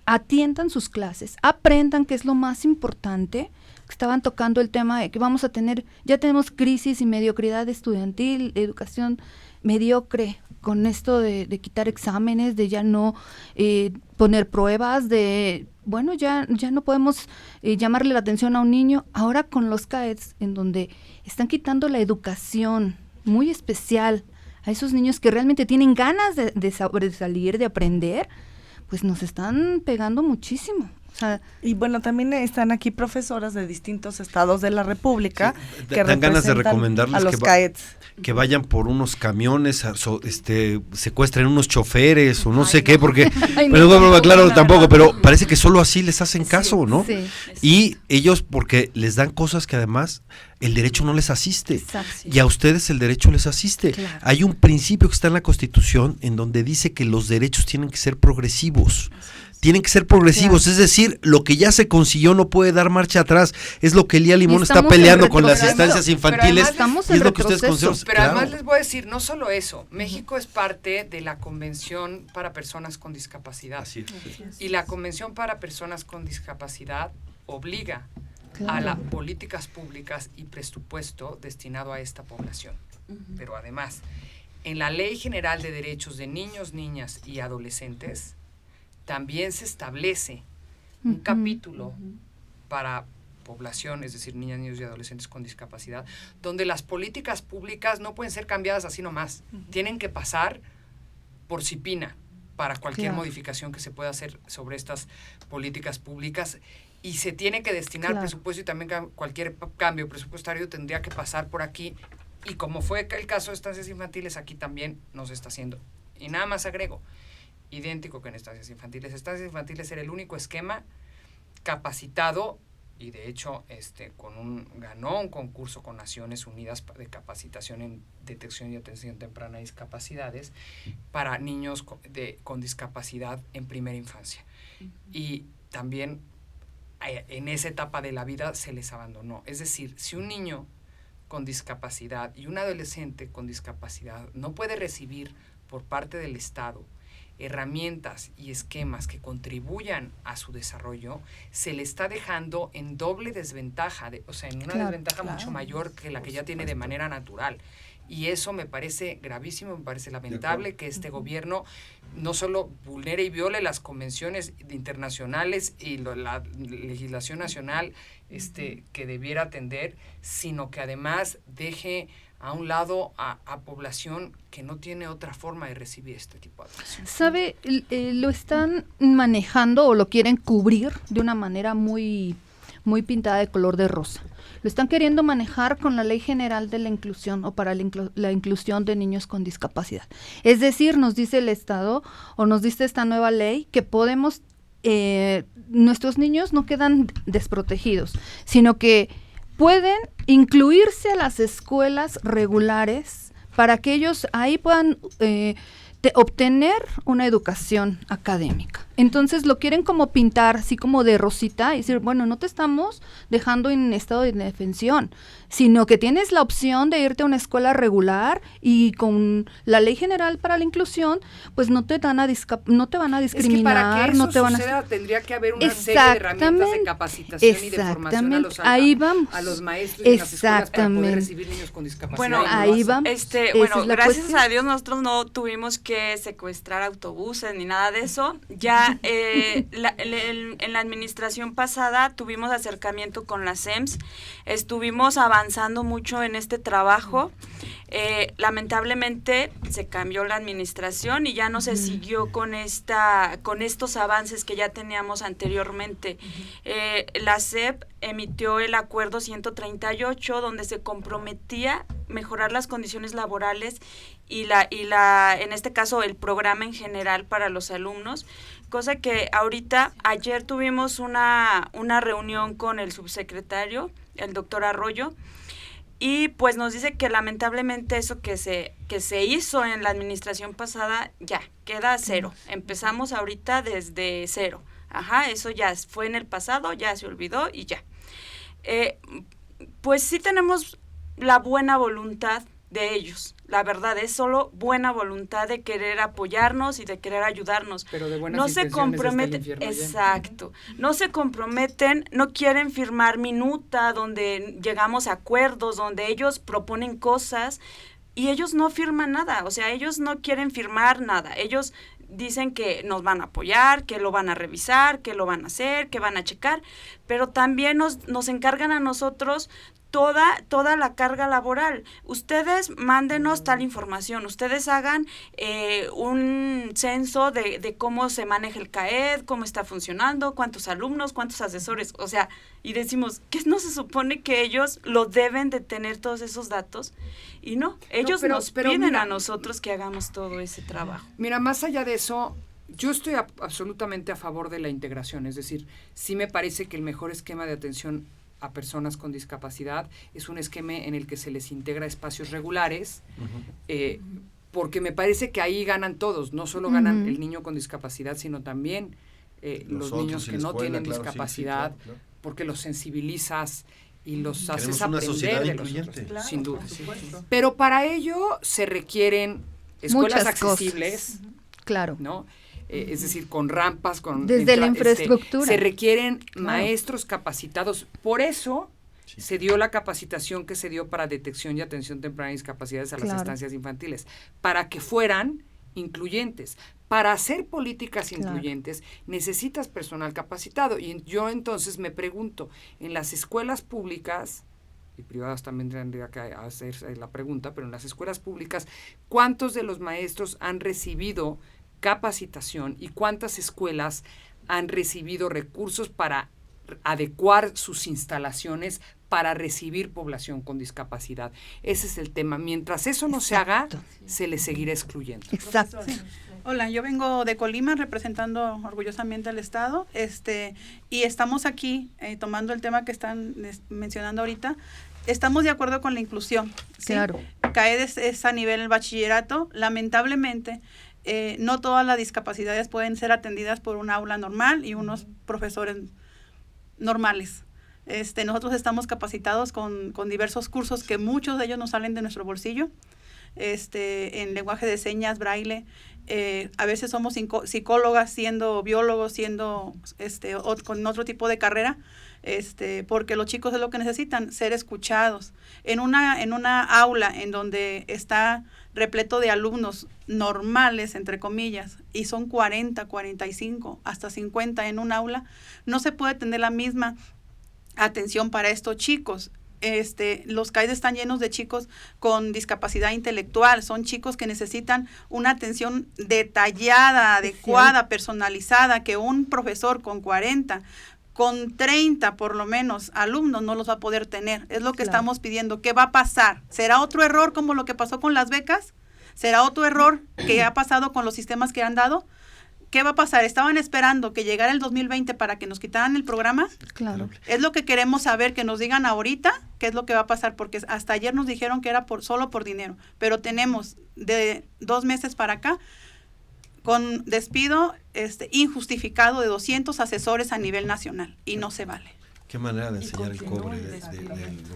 atiendan sus clases, aprendan, que es lo más importante. Estaban tocando el tema de que ya tenemos crisis y mediocridad estudiantil, educación mediocre, con esto de quitar exámenes, de ya no poner pruebas, ya no podemos llamarle la atención a un niño. Ahora con los CAEDs, en donde están quitando la educación muy especial a esos niños que realmente tienen ganas de sobresalir, de aprender, pues nos están pegando muchísimo. Y bueno, también están aquí profesoras de distintos estados de la República que dan ganas de recomendarles a los CAEDs. Que vayan por unos camiones, secuestren unos choferes o no sé qué, porque claro, tampoco, pero parece que solo así les hacen caso, ¿no? Sí. Y ellos, porque les dan cosas que además el derecho no les asiste. Exacto. Y a ustedes el derecho les asiste. Claro. Hay un principio que está en la Constitución en donde dice que los derechos tienen que ser progresivos. tienen que ser progresivos, es decir, lo que ya se consiguió no puede dar marcha atrás, es lo que Lía Limón está peleando con las estancias infantiles, y es lo que ustedes consideran. Pero además les voy a decir, no solo eso, México es parte de la Convención para Personas con Discapacidad. Así es. Y la Convención para Personas con Discapacidad obliga a las políticas públicas y presupuesto destinado a esta población. Pero además, en la Ley General de Derechos de Niños, Niñas y Adolescentes, también se establece un capítulo para población, es decir, niñas, niños y adolescentes con discapacidad, donde las políticas públicas no pueden ser cambiadas así nomás. Tienen que pasar por CIPINA para cualquier modificación que se pueda hacer sobre estas políticas públicas, y se tiene que destinar presupuesto, y también cualquier cambio presupuestario tendría que pasar por aquí, y como fue el caso de estancias infantiles, aquí también no se está haciendo. Y nada más agrego, idéntico que en estancias infantiles. Estancias infantiles era el único esquema capacitado, y de hecho ganó un concurso con Naciones Unidas de capacitación en detección y atención temprana de discapacidades para niños con discapacidad en primera infancia. Y también en esa etapa de la vida se les abandonó. Es decir, si un niño con discapacidad y un adolescente con discapacidad no puede recibir por parte del Estado herramientas y esquemas que contribuyan a su desarrollo, se le está dejando en doble desventaja, en una desventaja mucho mayor que la que ya tiene de manera natural. Y eso me parece gravísimo, me parece lamentable que este gobierno no solo vulnere y viole las convenciones internacionales y la legislación nacional que debiera atender, sino que además deje a un lado a población que no tiene otra forma de recibir este tipo de atención. ¿Sabe? Lo están manejando o lo quieren cubrir de una manera muy, muy pintada de color de rosa. Lo están queriendo manejar con la Ley General de la Inclusión o para la inclusión de niños con discapacidad. Es decir, nos dice el Estado o nos dice esta nueva ley que podemos, nuestros niños no quedan desprotegidos, sino que pueden incluirse a las escuelas regulares para que ellos ahí puedan obtener una educación académica. Entonces lo quieren como pintar así como de rosita y decir, bueno, no te estamos dejando en estado de indefensión, sino que tienes la opción de irte a una escuela regular y con la Ley General para la Inclusión, pues no te van a discriminar. Es que para que eso no te van suceda, tendría que haber una serie de herramientas de capacitación y de formación a los maestros y las escuelas para poder recibir niños con discapacidad. Bueno, ahí vamos. Gracias a Dios nosotros no tuvimos que secuestrar autobuses ni nada de eso. Ya en la administración pasada tuvimos acercamiento con la SEMS, estuvimos avanzando mucho en este trabajo. Lamentablemente se cambió la administración y ya no se siguió con estos avances que ya teníamos anteriormente. La SEP emitió el acuerdo 138 donde se comprometía mejorar las condiciones laborales y en este caso el programa en general para los alumnos, cosa que ayer tuvimos una reunión con el subsecretario, el doctor Arroyo, y pues nos dice que lamentablemente eso que se hizo en la administración pasada ya queda a cero. Empezamos ahorita desde cero. Eso ya fue en el pasado, ya se olvidó y ya. Pues sí tenemos la buena voluntad de ellos. La verdad es solo buena voluntad de querer apoyarnos y de querer ayudarnos. Pero de buenas no se comprometen, exacto. No se comprometen, no quieren firmar minuta donde llegamos a acuerdos, donde ellos proponen cosas y ellos no firman nada. O sea, ellos no quieren firmar nada. Ellos dicen que nos van a apoyar, que lo van a revisar, que lo van a hacer, que van a checar, pero también nos encargan a nosotros toda la carga laboral. Ustedes mándenos tal información, ustedes hagan un censo de cómo se maneja el CAED, cómo está funcionando, cuántos alumnos, cuántos asesores, o sea, y decimos, ¿qué no se supone que ellos lo deben de tener todos esos datos? Y no, ellos nos piden a nosotros que hagamos todo ese trabajo. Mira, más allá de eso, yo estoy absolutamente a favor de la integración, es decir, sí me parece que el mejor esquema de atención a personas con discapacidad es un esquema en el que se les integra espacios regulares, porque me parece que ahí ganan todos, no solo ganan el niño con discapacidad, sino también los niños que no tienen discapacidad, claro. Porque los sensibilizas y los haces aprender de los otros, claro, sin duda. Pero para ello se requieren escuelas accesibles, claro, ¿no? Es decir, con rampas, con desde la infraestructura. Se requieren maestros capacitados. Por eso se dio la capacitación que se dio para detección y atención temprana de discapacidades a las estancias infantiles, para que fueran incluyentes. Para hacer políticas incluyentes necesitas personal capacitado. Y yo entonces me pregunto, en las escuelas públicas, y privadas también tendría que hacerse la pregunta, pero en las escuelas públicas, ¿cuántos de los maestros han recibido capacitación y cuántas escuelas han recibido recursos para adecuar sus instalaciones para recibir población con discapacidad? Ese es el tema. Mientras eso no se haga, se le seguirá excluyendo. Exacto. Sí. Hola, yo vengo de Colima representando orgullosamente al Estado, y estamos aquí tomando el tema que están mencionando ahorita. Estamos de acuerdo con la inclusión. ¿sí? Claro. CAED es a nivel bachillerato. Lamentablemente, no todas las discapacidades pueden ser atendidas por un aula normal y unos profesores normales. Nosotros estamos capacitados con diversos cursos que muchos de ellos nos salen de nuestro bolsillo, en lenguaje de señas, braille. A veces somos psicólogas, siendo biólogos, siendo con otro tipo de carrera, porque los chicos es lo que necesitan, ser escuchados. En una aula en donde está repleto de alumnos normales, entre comillas, y son 40, 45, hasta 50 en un aula, no se puede tener la misma atención para estos chicos. Los CAED están llenos de chicos con discapacidad intelectual, son chicos que necesitan una atención detallada, adecuada, personalizada, que un profesor con 40, con 30 por lo menos alumnos no los va a poder tener. Es lo que estamos pidiendo. ¿Qué va a pasar? ¿Será otro error como lo que pasó con las becas? ¿Será otro error que ha pasado con los sistemas que han dado? ¿Qué va a pasar? ¿Estaban esperando que llegara el 2020 para que nos quitaran el programa? Claro. Es lo que queremos saber, que nos digan ahorita qué es lo que va a pasar, porque hasta ayer nos dijeron que era solo por dinero, pero tenemos de 2 meses para acá con despido injustificado de 200 asesores a nivel nacional, y no se vale. Qué manera de enseñar el cobre.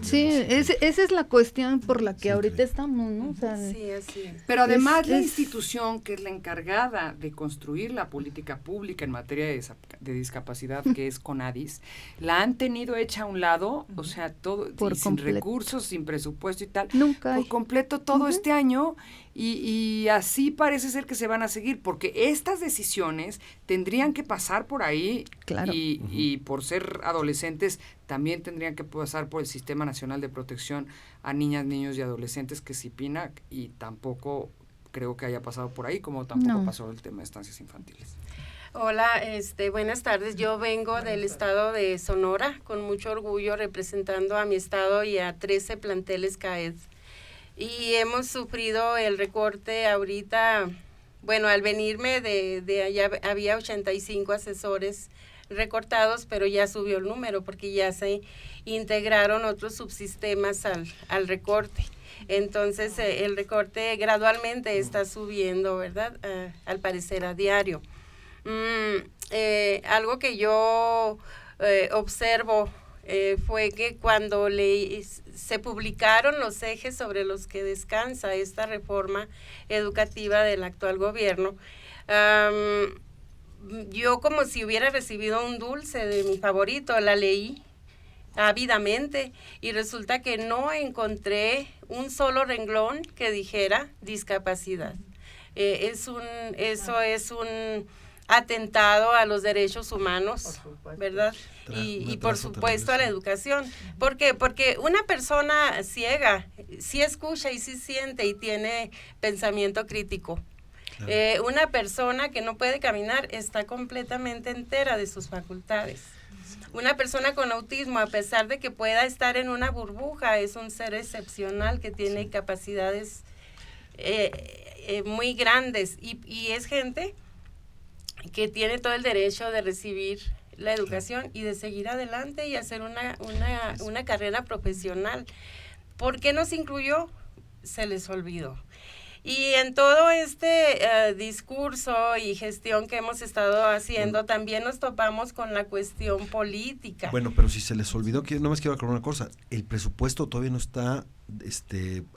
Sí, esa es la cuestión por la que ahorita estamos, ¿no? O sea, sí, así es. Pero además la institución que es la encargada de construir la política pública en materia de discapacidad, que es CONADIS, la han tenido hecha a un lado, o sea, todo sin recursos, sin presupuesto y tal. Nunca por completo todo este año, y así parece ser que se van a seguir, porque estas decisiones tendrían que pasar por ahí, claro. y por ser adolescentes también tendrían que pasar por el Sistema Nacional de Protección a Niñas, Niños y Adolescentes, que es CIPINA, y tampoco creo que haya pasado por ahí, como tampoco pasó el tema de estancias infantiles. Hola, buenas tardes. Yo vengo del estado de Sonora, con mucho orgullo representando a mi estado y a 13 planteles CAED. Y hemos sufrido el recorte ahorita, bueno, al venirme de allá había 85 asesores recortados, pero ya subió el número porque ya se integraron otros subsistemas al recorte. Entonces, el recorte gradualmente está subiendo, ¿verdad? Al parecer a diario. Algo que yo observo fue que cuando se publicaron los ejes sobre los que descansa esta reforma educativa del actual gobierno, yo, como si hubiera recibido un dulce de mi favorito, la leí ávidamente y resulta que no encontré un solo renglón que dijera discapacidad. Eso es un atentado a los derechos humanos, ¿verdad? Y por supuesto a la educación. ¿Por qué? Porque una persona ciega sí escucha y sí siente y tiene pensamiento crítico. Claro. Una persona que no puede caminar está completamente entera de sus facultades. Una persona con autismo, a pesar de que pueda estar en una burbuja, es un ser excepcional que tiene capacidades muy grandes y es gente que tiene todo el derecho de recibir la educación y de seguir adelante y hacer una carrera profesional. ¿Por qué no se incluyó? Se les olvidó. Y en todo este discurso y gestión que hemos estado haciendo, también nos topamos con la cuestión política. Bueno, pero si se les olvidó, que no más quiero aclarar una cosa, el presupuesto todavía no está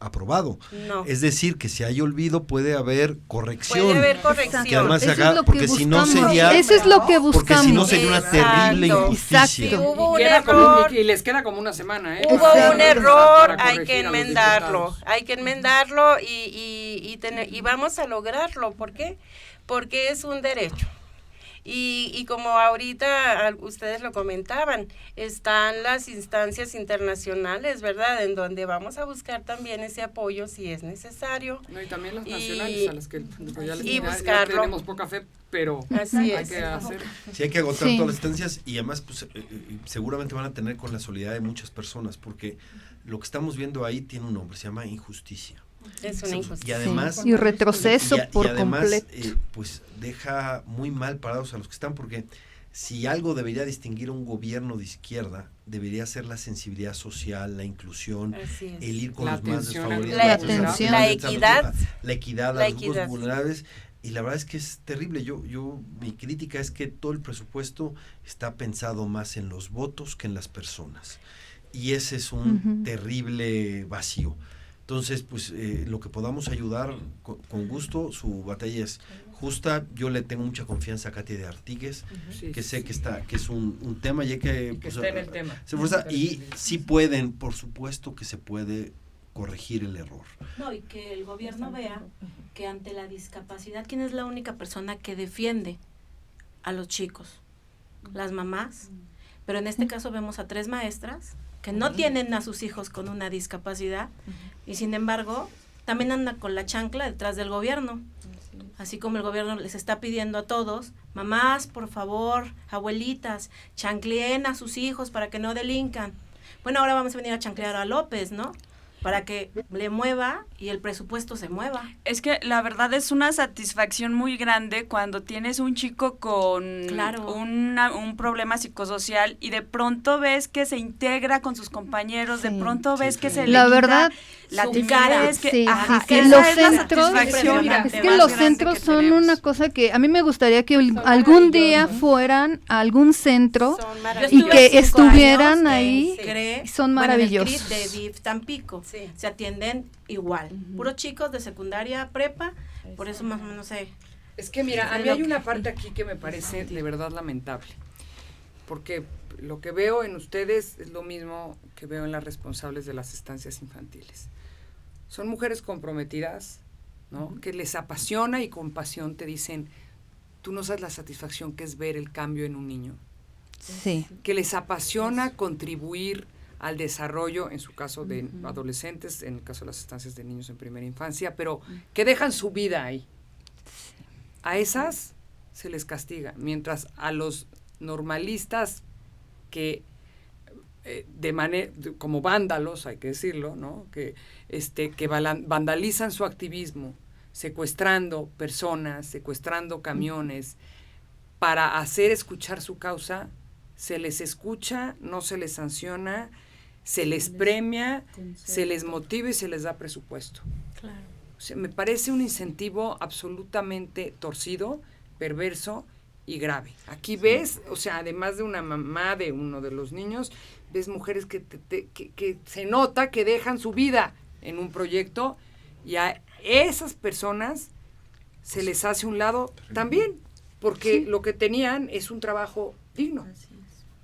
aprobado. No. Es decir, que si hay olvido puede haber corrección. Puede haber corrección. Que además se Eso haga, es lo que porque si no buscamos. sería... Eso es lo que buscamos. Porque si no sería una terrible injusticia. Si hubo un Queda error, y les queda como una semana, ¿eh? hubo un error, Para hay que corregir a los enmendarlo, diputados. hay que enmendarlo y vamos a lograrlo. ¿Por qué? Porque es un derecho. Y como ahorita ustedes lo comentaban, están las instancias internacionales, ¿verdad? En donde vamos a buscar también ese apoyo si es necesario. No, y también las nacionales a las que ya buscarlo. tenemos poca fe, pero Así hay es. que hacer. Sí, hay que agotar Sí. todas las instancias y además pues, seguramente van a tener con la solidaridad de muchas personas, porque lo que estamos viendo ahí tiene un nombre, se llama injusticia. Es una injusticia. Y además... Y retroceso por además, completo. pues deja muy mal parados a los que están, porque si algo debería distinguir a un gobierno de izquierda, debería ser la sensibilidad social, la inclusión, el ir con los más desfavorecidos, la equidad, la equidad a los grupos vulnerables. Y la verdad es que es terrible. Mi crítica es que todo el presupuesto está pensado más en los votos que en las personas. Y ese es un terrible vacío. Entonces, pues lo que podamos ayudar con gusto, su batalla es justa. Yo le tengo mucha confianza a Katia de Artigues, que sé que es un tema y hay que está en el tema. se esfuerza, y sí pueden, por supuesto que se puede corregir el error. No, y que el gobierno vea que ante la discapacidad, ¿quién es la única persona que defiende a los chicos? Las mamás. Pero en este caso vemos a 3 maestras que no tienen a sus hijos con una discapacidad y sin embargo también andan con la chancla detrás del gobierno. Así como el gobierno les está pidiendo a todos, mamás, por favor, abuelitas, chancleen a sus hijos para que no delincan. Bueno, ahora vamos a venir a chanclear a López, ¿no? Para que le mueva y el presupuesto se mueva. Es que la verdad es una satisfacción muy grande cuando tienes un chico con un problema psicosocial y de pronto ves que se integra con sus compañeros, de pronto ves que se le quita la timidez, que los centros, es que los centros son una cosa que a mí me gustaría que algún día fueran a algún centro y que estuvieran ahí. Son maravillosos. Bueno, en el CRIT de DIF Tampico se atienden igual, puros chicos de secundaria, prepa, por eso más o menos sé. Es que mira, a mí hay una parte aquí que me parece de verdad lamentable, porque lo que veo en ustedes es lo mismo que veo en las responsables de las estancias infantiles. Son mujeres comprometidas, ¿no? Que les apasiona y con pasión te dicen, tú no sabes la satisfacción que es ver el cambio en un niño. Sí. Que les apasiona contribuir al desarrollo, en su caso de adolescentes, en el caso de las estancias de niños en primera infancia, pero que dejan su vida ahí. A esas se les castiga, mientras a los normalistas que como vándalos, hay que decirlo, ¿no? Que vandalizan su activismo, secuestrando personas, secuestrando camiones, para hacer escuchar su causa, se les escucha, no se les sanciona, se les premia, se les motiva y se les da presupuesto. Claro. O sea, me parece un incentivo absolutamente torcido, perverso y grave. Aquí ves, o sea, además de una mamá de uno de los niños, ves mujeres que se nota que dejan su vida en un proyecto y a esas personas se les hace un lado también, porque lo que tenían es un trabajo digno.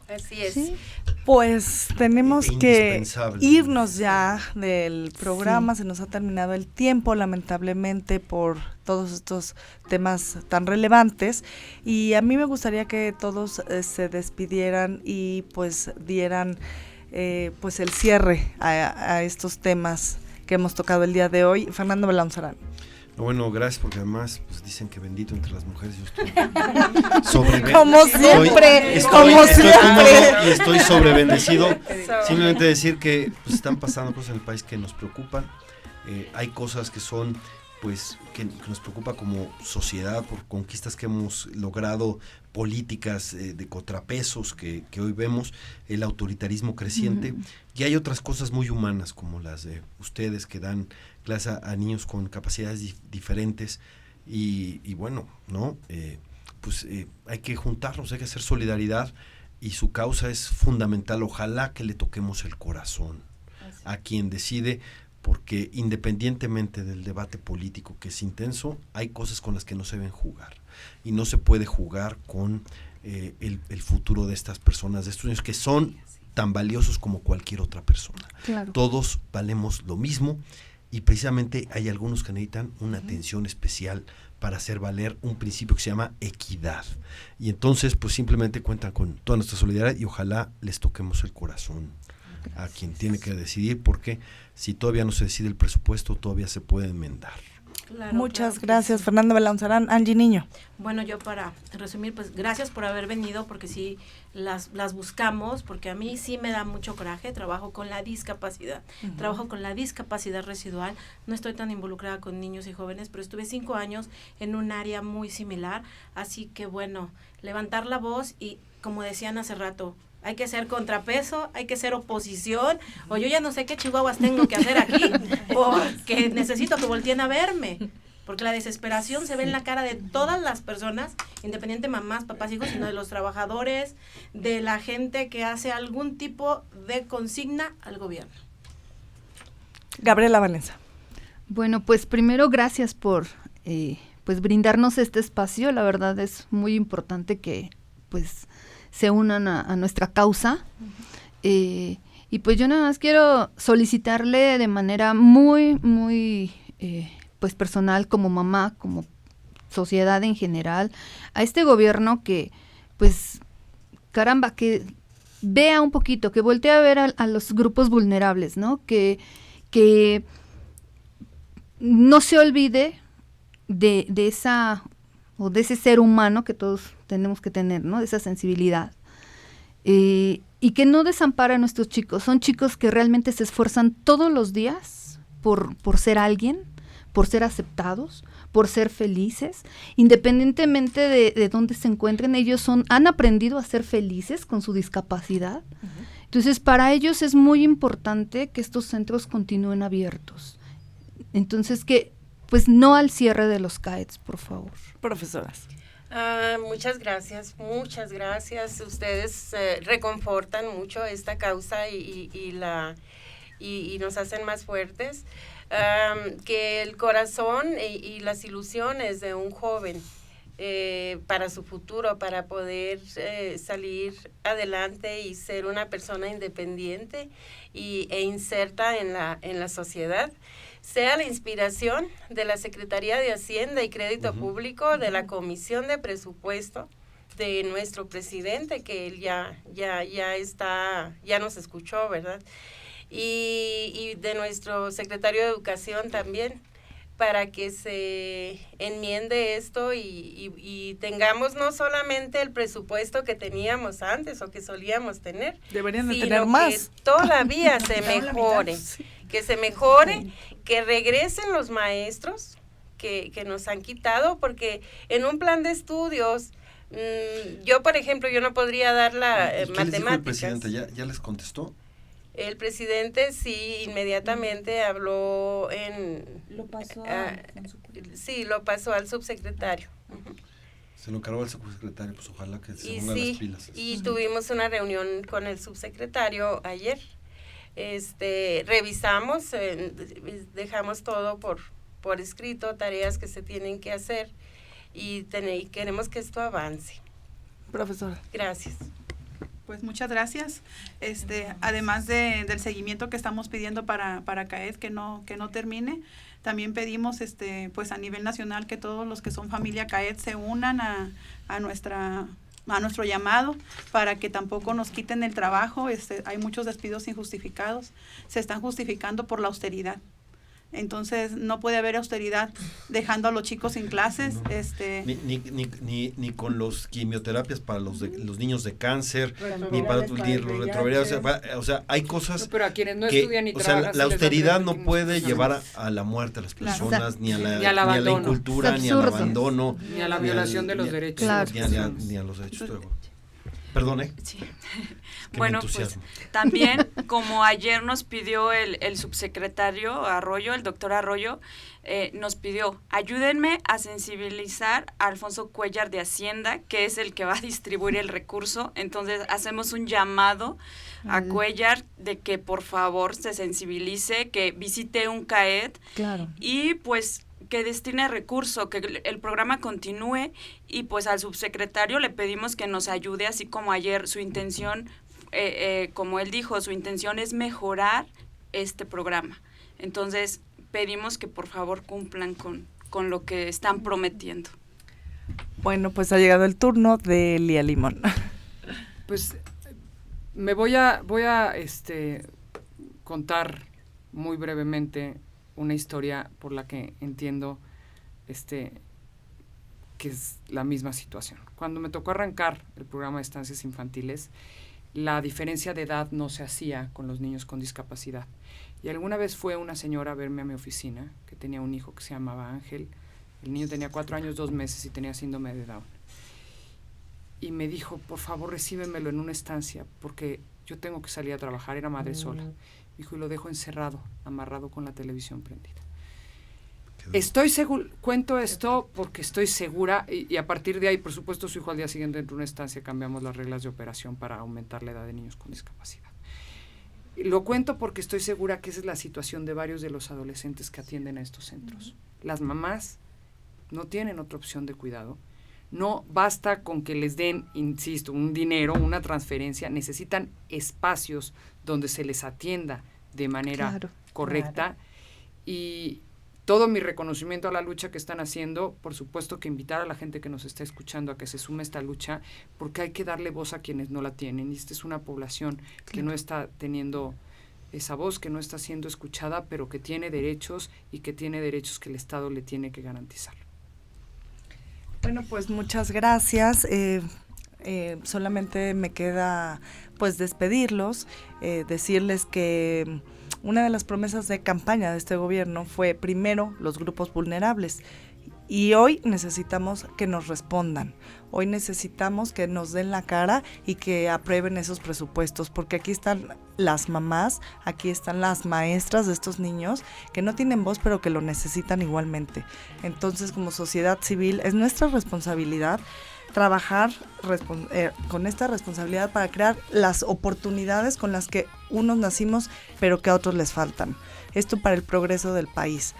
Así es. Sí. Pues tenemos que irnos ya del programa, se nos ha terminado el tiempo, lamentablemente, por todos estos temas tan relevantes, y a mí me gustaría que todos se despidieran y pues dieran pues el cierre a estos temas que hemos tocado el día de hoy. Fernando Belanzarán. Bueno, gracias, porque además pues dicen que bendito entre las mujeres, yo estoy como siempre, y estoy sobrebendecido. Simplemente decir que pues, están pasando cosas en el país que nos preocupan. Hay cosas que son pues que nos preocupa como sociedad por conquistas que hemos logrado, políticas de contrapesos que hoy vemos, el autoritarismo creciente, y hay otras cosas muy humanas como las de ustedes que dan clase a niños con capacidades diferentes y bueno, ¿no? Hay que juntarnos, hay que hacer solidaridad y su causa es fundamental. Ojalá que le toquemos el corazón a quien decide, porque independientemente del debate político que es intenso, hay cosas con las que no se deben jugar y no se puede jugar con el futuro de estas personas, de estos niños que son tan valiosos como cualquier otra persona. Claro. Todos valemos lo mismo y precisamente hay algunos que necesitan una atención especial para hacer valer un principio que se llama equidad. Y entonces pues simplemente cuentan con toda nuestra solidaridad y ojalá les toquemos el corazón a quien tiene que decidir, porque si todavía no se decide el presupuesto, todavía se puede enmendar. Claro, Muchas gracias, sí. Fernando Belanzarán. Angie Niño. Bueno, yo para resumir, pues gracias por haber venido, porque sí las buscamos, porque a mí sí me da mucho coraje. Trabajo con la discapacidad, trabajo con la discapacidad residual. No estoy tan involucrada con niños y jóvenes, pero estuve 5 años en un área muy similar. Así que bueno, levantar la voz y, como decían hace rato, hay que ser contrapeso, hay que ser oposición, o yo ya no sé qué chihuahuas tengo que hacer aquí, porque necesito que volteen a verme, porque la desesperación se ve en la cara de todas las personas, independiente mamás, papás, hijos, sino de los trabajadores, de la gente que hace algún tipo de consigna al gobierno. Gabriela Valenza. Bueno, pues primero gracias por pues brindarnos este espacio. La verdad es muy importante que pues se unan a nuestra causa. Y pues yo nada más quiero solicitarle de manera muy pues personal, como mamá, como sociedad en general, a este gobierno que pues caramba, que vea un poquito, que voltee a ver a los grupos vulnerables, ¿no? Que no se olvide de esa o de ese ser humano que todos tenemos que tener, ¿no? De esa sensibilidad. Y que no desampara a nuestros chicos. Son chicos que realmente se esfuerzan todos los días por ser alguien, por ser aceptados, por ser felices. Independientemente de dónde se encuentren, ellos han aprendido a ser felices con su discapacidad. Entonces, para ellos es muy importante que estos centros continúen abiertos. Entonces, que pues no al cierre de los CAETs, por favor. Profesoras. Muchas gracias. Ustedes reconfortan mucho esta causa y nos hacen más fuertes. Que el corazón y las ilusiones de un joven para su futuro, para poder salir adelante y ser una persona independiente e inserta en la sociedad, sea la inspiración de la Secretaría de Hacienda y Crédito Público, de la Comisión de Presupuesto, de nuestro presidente, que él ya nos escuchó, ¿verdad? Y de nuestro secretario de Educación también, para que se enmiende esto y tengamos no solamente el presupuesto que teníamos antes o que solíamos tener, deberían de tener más, que todavía se mejore, que se mejore, que regresen los maestros que nos han quitado, porque en un plan de estudios, yo por ejemplo, yo no podría dar matemáticas. ¿Qué les dijo el presidente? ¿Ya les contestó? El presidente sí, inmediatamente habló Lo pasó lo pasó al subsecretario. Se lo encargó al subsecretario, pues ojalá que se pongan las pilas. Y tuvimos una reunión con el subsecretario ayer. Revisamos, dejamos todo por escrito, tareas que se tienen que hacer y queremos que esto avance. Profesora. Gracias. Pues muchas gracias. Además del seguimiento que estamos pidiendo para CAED, que no termine, también pedimos pues a nivel nacional que todos los que son familia CAED se unan a nuestro llamado para que tampoco nos quiten el trabajo. Hay muchos despidos injustificados, se están justificando por la austeridad. Entonces no puede haber austeridad dejando a los chicos sin clases. Ni con los quimioterapias para los niños de cáncer, ni para los retrovirales. O sea, hay cosas. Pero a quienes no estudian ni trabajan. O sea, la austeridad no puede llevar a la muerte a las personas, ni a la incultura, ni al abandono, ni a la violación de los derechos. Ni a los derechos. Perdone. Sí. Bueno, pues también, como ayer nos pidió el subsecretario Arroyo, el doctor Arroyo, nos pidió, ayúdenme a sensibilizar a Alfonso Cuéllar de Hacienda, que es el que va a distribuir el recurso. Entonces, hacemos un llamado a Cuéllar de que por favor se sensibilice, que visite un CAED. Claro. Y pues que destine recurso, que el programa continúe, y pues al subsecretario le pedimos que nos ayude, así como ayer su intención, como él dijo, su intención es mejorar este programa. Entonces pedimos que por favor cumplan con lo que están prometiendo. Bueno, pues ha llegado el turno de Lía Limón. Pues me voy a contar muy brevemente una historia por la que entiendo que es la misma situación. Cuando me tocó arrancar el programa de estancias infantiles, la diferencia de edad no se hacía con los niños con discapacidad. Y alguna vez fue una señora a verme a mi oficina, que tenía un hijo que se llamaba Ángel. El niño tenía 4 años, 2 meses y tenía síndrome de Down. Y me dijo, por favor, recíbemelo en una estancia, porque yo tengo que salir a trabajar, era madre sola. Dijo, y lo dejo encerrado, amarrado con la televisión prendida. Estoy segura, cuento esto porque estoy segura, y a partir de ahí, por supuesto, su hijo al día siguiente entró en una estancia, cambiamos las reglas de operación para aumentar la edad de niños con discapacidad. Lo cuento porque estoy segura que esa es la situación de varios de los adolescentes que atienden a estos centros. Las mamás no tienen otra opción de cuidado. No basta con que les den, insisto, un dinero, una transferencia, necesitan espacios donde se les atienda de manera correcta. Y todo mi reconocimiento a la lucha que están haciendo, por supuesto que invitar a la gente que nos está escuchando a que se sume a esta lucha, porque hay que darle voz a quienes no la tienen. Y esta es una población que no está teniendo esa voz, que no está siendo escuchada, pero que tiene derechos y que tiene derechos que el Estado le tiene que garantizar. Bueno, pues muchas gracias. Solamente me queda pues despedirlos, decirles que una de las promesas de campaña de este gobierno fue primero los grupos vulnerables, y hoy necesitamos que nos respondan, hoy necesitamos que nos den la cara y que aprueben esos presupuestos, porque aquí están las mamás, aquí están las maestras de estos niños que no tienen voz pero que lo necesitan igualmente. Entonces, como sociedad civil es nuestra responsabilidad trabajar con esta responsabilidad para crear las oportunidades con las que unos nacimos pero que a otros les faltan. Esto para el progreso del país.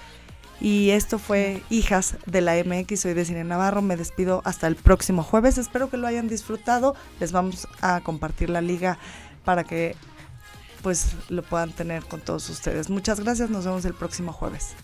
Y esto fue Hijas de la MX, soy Desiree Navarro, me despido hasta el próximo jueves, espero que lo hayan disfrutado, les vamos a compartir la liga para que pues lo puedan tener con todos ustedes. Muchas gracias, nos vemos el próximo jueves.